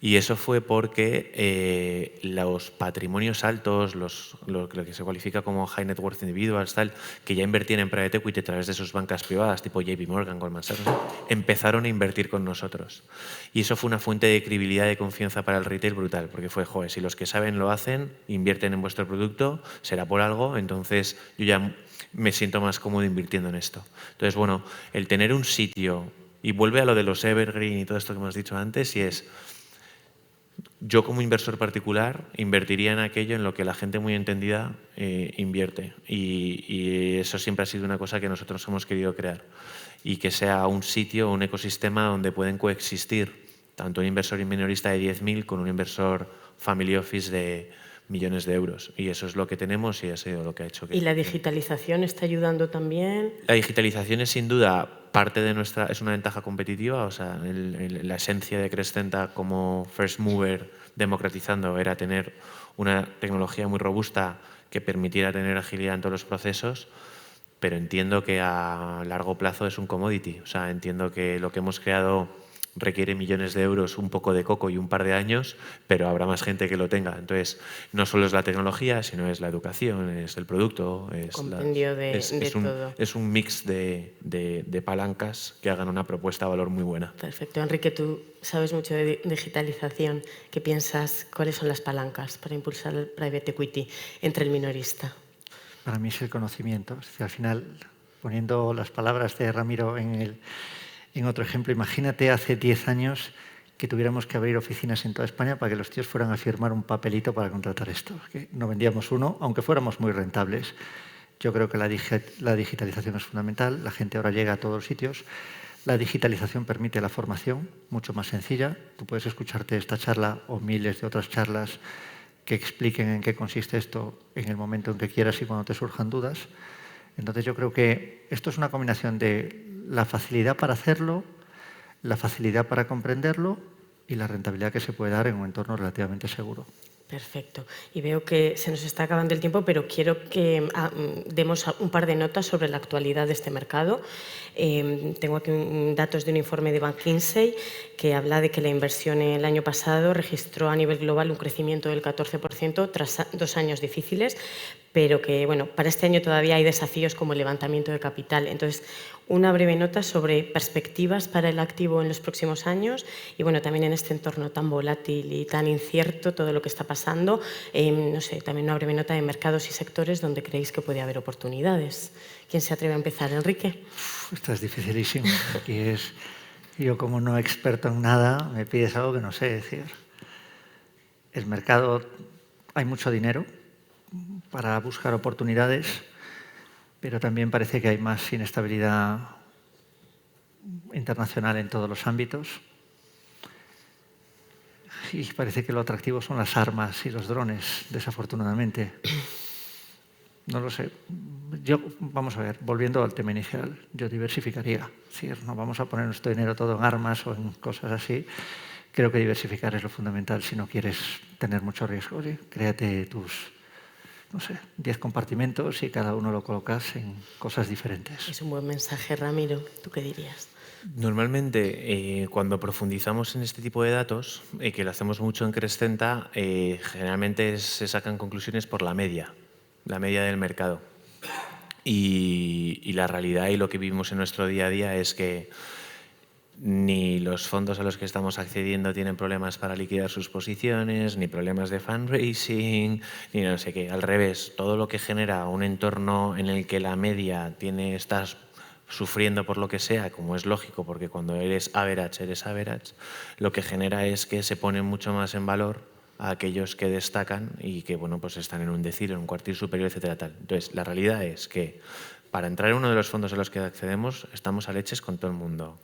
Y eso fue porque los patrimonios altos, lo que se cualifica como high net worth individuals, tal, que ya invertían en private equity a través de sus bancas privadas, tipo JP Morgan, Goldman Sachs, empezaron a invertir con nosotros. Y eso fue una fuente de credibilidad y de confianza para el retail brutal, porque fue, joder, si los que saben lo hacen, invierten en vuestro producto, será por algo, entonces yo ya me siento más cómodo invirtiendo en esto. Entonces, bueno, el tener un sitio, y vuelve a lo de los evergreen y todo esto que hemos dicho antes, y es... Yo, como inversor particular, invertiría en aquello en lo que la gente muy entendida invierte. Y eso siempre ha sido una cosa que nosotros hemos querido crear. Y que sea un sitio, un ecosistema donde pueden coexistir tanto un inversor minorista de 10.000 con un inversor family office de millones de euros. Y eso es lo que tenemos, y ha sido lo que ha hecho que... ¿Y la digitalización está ayudando también? La digitalización es, sin duda, parte de nuestra... Es una ventaja competitiva. O sea, la esencia de Crescenta como first mover democratizando era tener una tecnología muy robusta que permitiera tener agilidad en todos los procesos, pero entiendo que a largo plazo es un commodity. O sea, entiendo que lo que hemos creado requiere millones de euros, un poco de coco y un par de años, pero habrá más gente que lo tenga. Entonces, no solo es la tecnología, sino es la educación, es el producto, es todo. Es un mix de palancas que hagan una propuesta de valor muy buena. Perfecto. Enrique, tú sabes mucho de digitalización. ¿Qué piensas? ¿Cuáles son las palancas para impulsar el private equity entre el minorista? Para mí es el conocimiento. Es decir, al final, poniendo las palabras de Ramiro en otro ejemplo, imagínate hace 10 años que tuviéramos que abrir oficinas en toda España para que los tíos fueran a firmar un papelito para contratar esto. Que no vendíamos uno, aunque fuéramos muy rentables. Yo creo que la digitalización es fundamental. La gente ahora llega a todos los sitios. La digitalización permite la formación mucho más sencilla. Tú puedes escucharte esta charla o miles de otras charlas que expliquen en qué consiste esto en el momento en que quieras y cuando te surjan dudas. Entonces yo creo que esto es una combinación de la facilidad para hacerlo, la facilidad para comprenderlo y la rentabilidad que se puede dar en un entorno relativamente seguro. Perfecto. Y veo que se nos está acabando el tiempo, pero quiero que demos un par de notas sobre la actualidad de este mercado. Tengo aquí datos de un informe de McKinsey que habla de que la inversión el año pasado registró a nivel global un crecimiento del 14% tras 2 años difíciles, pero que, bueno, para este año todavía hay desafíos como el levantamiento de capital. Entonces, una breve nota sobre perspectivas para el activo en los próximos años y, bueno, también en este entorno tan volátil y tan incierto, todo lo que está pasando, no sé, también una breve nota de mercados y sectores donde creéis que puede haber oportunidades. ¿Quién se atreve a empezar? ¿Enrique? Esto es dificilísimo. Aquí yo como no experto en nada, me pides algo que no sé decir. El mercado, hay mucho dinero para buscar oportunidades, pero también parece que hay más inestabilidad internacional en todos los ámbitos. Y parece que lo atractivo son las armas y los drones, desafortunadamente. No lo sé. Vamos a ver, volviendo al tema inicial, yo diversificaría. Es decir, no vamos a poner nuestro dinero todo en armas o en cosas así. Creo que diversificar es lo fundamental si no quieres tener mucho riesgo. ¿Sí? Créate tus, no sé, 10 compartimentos y cada uno lo colocas en cosas diferentes. Es un buen mensaje, Ramiro. ¿Tú qué dirías? Normalmente, cuando profundizamos en este tipo de datos, que lo hacemos mucho en Crescenta, generalmente se sacan conclusiones por la media del mercado. Y la realidad y lo que vivimos en nuestro día a día es que ni los fondos a los que estamos accediendo tienen problemas para liquidar sus posiciones, ni problemas de fundraising, ni no sé qué. Al revés, todo lo que genera un entorno en el que la media estás sufriendo por lo que sea, como es lógico, porque cuando eres average, lo que genera es que se ponen mucho más en valor a aquellos que destacan y que, bueno, pues están en un decil, en un cuartil superior, etcétera, tal. Entonces, la realidad es que para entrar en uno de los fondos a los que accedemos, estamos a leches con todo el mundo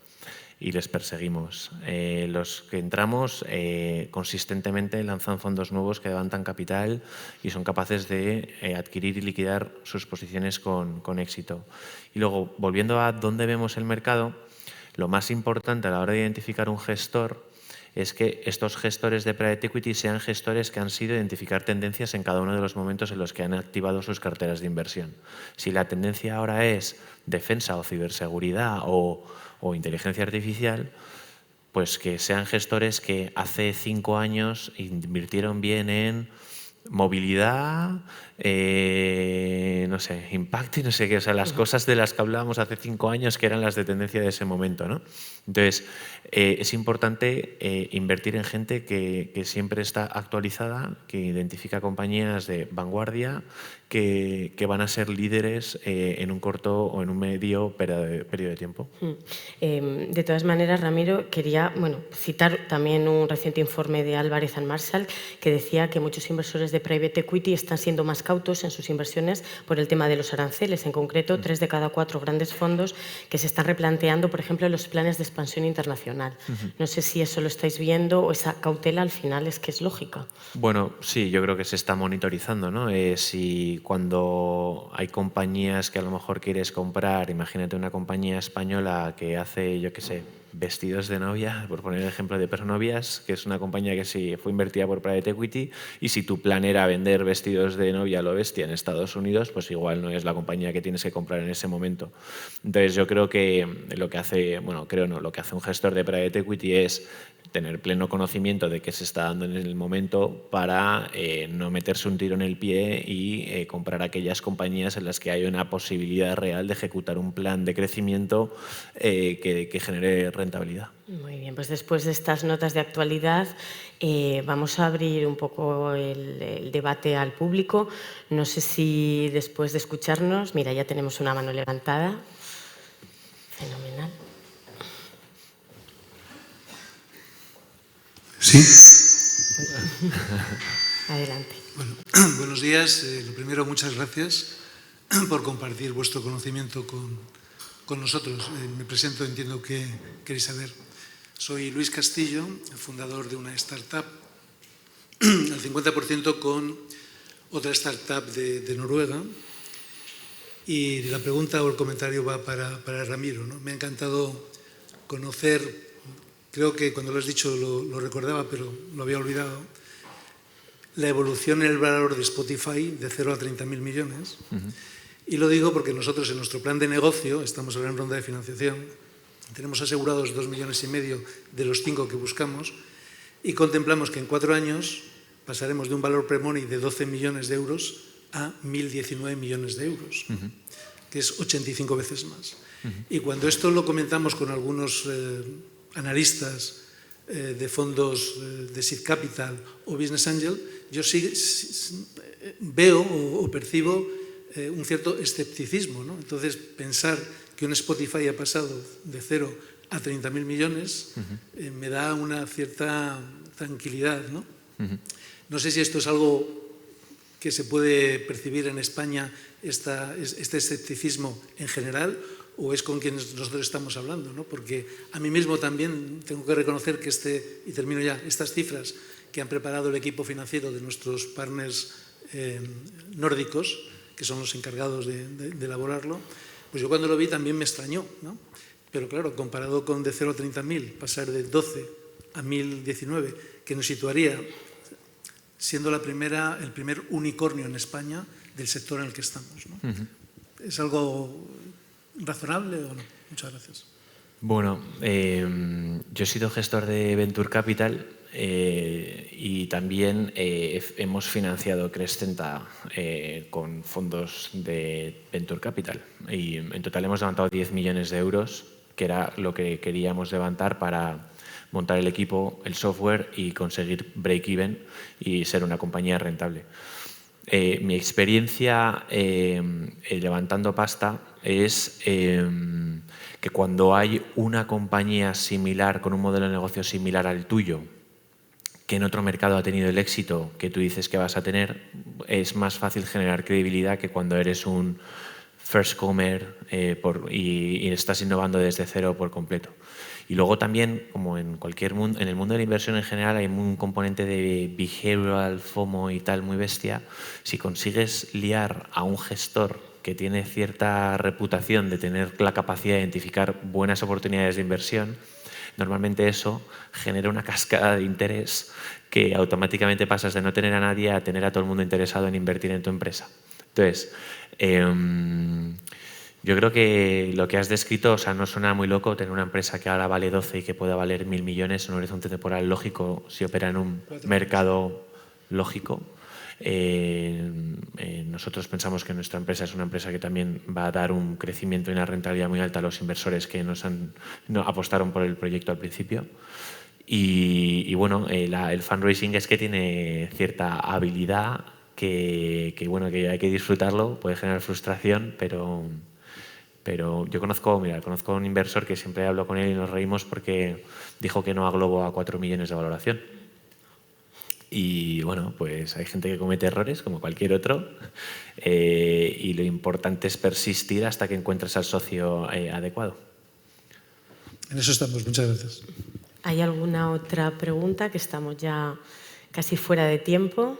y les perseguimos. Los que entramos consistentemente lanzan fondos nuevos que levantan capital y son capaces de adquirir y liquidar sus posiciones con éxito. Y luego, volviendo a dónde vemos el mercado, lo más importante a la hora de identificar un gestor es que estos gestores de private equity sean gestores que han sido identificar tendencias en cada uno de los momentos en los que han activado sus carteras de inversión. Si la tendencia ahora es defensa o ciberseguridad o inteligencia artificial, pues que sean gestores que hace 5 años invirtieron bien en movilidad, no sé, impact y no sé qué, o sea, las cosas de las que hablábamos hace 5 años que eran las de tendencia de ese momento, ¿no? Entonces, es importante invertir en gente que siempre está actualizada, que identifica compañías de vanguardia, que van a ser líderes en un corto o en un medio periodo de tiempo. De todas maneras, Ramiro, quería citar también un reciente informe de Álvarez & Marshall que decía que muchos inversores de private equity están siendo más cautos en sus inversiones por el tema de los aranceles. En concreto, 3 de cada 4 grandes fondos que se están replanteando, por ejemplo, los planes de expansión internacional. No sé si eso lo estáis viendo o esa cautela al final es que es lógica. Bueno, sí, yo creo que se está monitorizando, ¿no? Si cuando hay compañías que a lo mejor quieres comprar, imagínate una compañía española que hace, yo qué sé, vestidos de novia, por poner el ejemplo de Pernovias, que es una compañía que sí fue invertida por private equity, y si tu plan era vender vestidos de novia a lo bestia en Estados Unidos, pues igual no es la compañía que tienes que comprar en ese momento. Entonces yo creo que lo que hace un gestor de private equity es tener pleno conocimiento de qué se está dando en el momento para no meterse un tiro en el pie y comprar aquellas compañías en las que hay una posibilidad real de ejecutar un plan de crecimiento que genere rentabilidad. Muy bien, pues después de estas notas de actualidad vamos a abrir un poco el debate al público. No sé si después de escucharnos, mira, ya tenemos una mano levantada. Fenomenal. Sí. Adelante. Bueno, buenos días. Lo primero, muchas gracias por compartir vuestro conocimiento con nosotros. Me presento, entiendo que queréis saber. Soy Luis Castillo, fundador de una startup, al 50% con otra startup de Noruega. Y la pregunta o el comentario va para Ramiro, ¿no? Me ha encantado conocer, creo que cuando lo has dicho lo recordaba, pero lo había olvidado, la evolución en el valor de Spotify de 0 a 30.000 millones. Y lo digo porque nosotros en nuestro plan de negocio, estamos ahora en ronda de financiación, tenemos asegurados 2,5 millones de los 5 que buscamos y contemplamos que en 4 años pasaremos de un valor pre-money de 12 millones de euros a 1.019 millones de euros. que es 85 veces más. Y cuando esto lo comentamos con algunos analistas de fondos de seed capital o business angel, yo sí veo o percibo un cierto escepticismo, ¿no? Entonces, pensar que un Spotify ha pasado de 0 a 30.000 millones me da una cierta tranquilidad, ¿no? No sé si esto es algo que se puede percibir en España, este escepticismo en general, o es con quienes nosotros estamos hablando, ¿no? Porque a mí mismo también tengo que reconocer que y termino ya, estas cifras que han preparado el equipo financiero de nuestros partners nórdicos, que son los encargados de elaborarlo, pues yo cuando lo vi también me extrañó, ¿no? Pero claro, comparado con de 0 a 30.000, pasar de 12 a 1.019, que nos situaría siendo el primer unicornio en España del sector en el que estamos, ¿no? ¿Es algo razonable o no? Muchas gracias. Bueno, yo he sido gestor de Venture Capital y también hemos financiado Crescenta con fondos de Venture Capital. Y en total hemos levantado 10 millones de euros, que era lo que queríamos levantar para montar el equipo, el software y conseguir break-even y ser una compañía rentable. Mi experiencia levantando pasta es que cuando hay una compañía similar, con un modelo de negocio similar al tuyo, que en otro mercado ha tenido el éxito que tú dices que vas a tener, es más fácil generar credibilidad que cuando eres un first comer y estás innovando desde cero por completo. Y luego también, como en cualquier mundo, en el mundo de la inversión en general hay un componente de behavioral, FOMO y tal muy bestia. Si consigues liar a un gestor que tiene cierta reputación de tener la capacidad de identificar buenas oportunidades de inversión, normalmente eso genera una cascada de interés que automáticamente pasas de no tener a nadie a tener a todo el mundo interesado en invertir en tu empresa. Entonces, yo creo que lo que has descrito, o sea, no suena muy loco tener una empresa que ahora vale 12 y que pueda valer 1.000 millones en un horizonte temporal lógico si opera en un mercado lógico. Nosotros pensamos que nuestra empresa es una empresa que también va a dar un crecimiento y una rentabilidad muy alta a los inversores que apostaron por el proyecto al principio. Y bueno, el fundraising es que tiene cierta habilidad que hay que disfrutarlo, puede generar frustración, pero yo conozco a un inversor que siempre hablo con él y nos reímos porque dijo que no a Globo a 4 millones de valoración. Y bueno, pues hay gente que comete errores como cualquier otro y lo importante es persistir hasta que encuentres al socio adecuado. En eso estamos. Muchas gracias. ¿Hay alguna otra pregunta? Que estamos ya casi fuera de tiempo.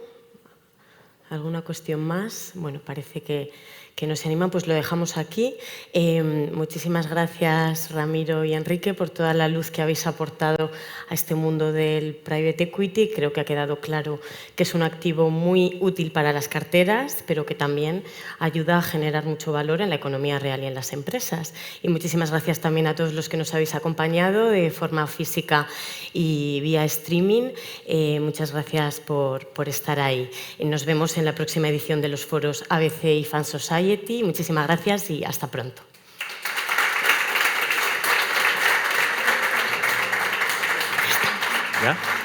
¿Alguna cuestión más? Bueno, parece que no se animan, pues lo dejamos aquí. Muchísimas gracias, Ramiro y Enrique, por toda la luz que habéis aportado a este mundo del private equity. Creo que ha quedado claro que es un activo muy útil para las carteras, pero que también ayuda a generar mucho valor en la economía real y en las empresas. Y muchísimas gracias también a todos los que nos habéis acompañado de forma física y vía streaming. Muchas gracias por estar ahí. Nos vemos en la próxima edición de los foros ABC y Fan Society. Muchísimas gracias y hasta pronto. ¿Ya?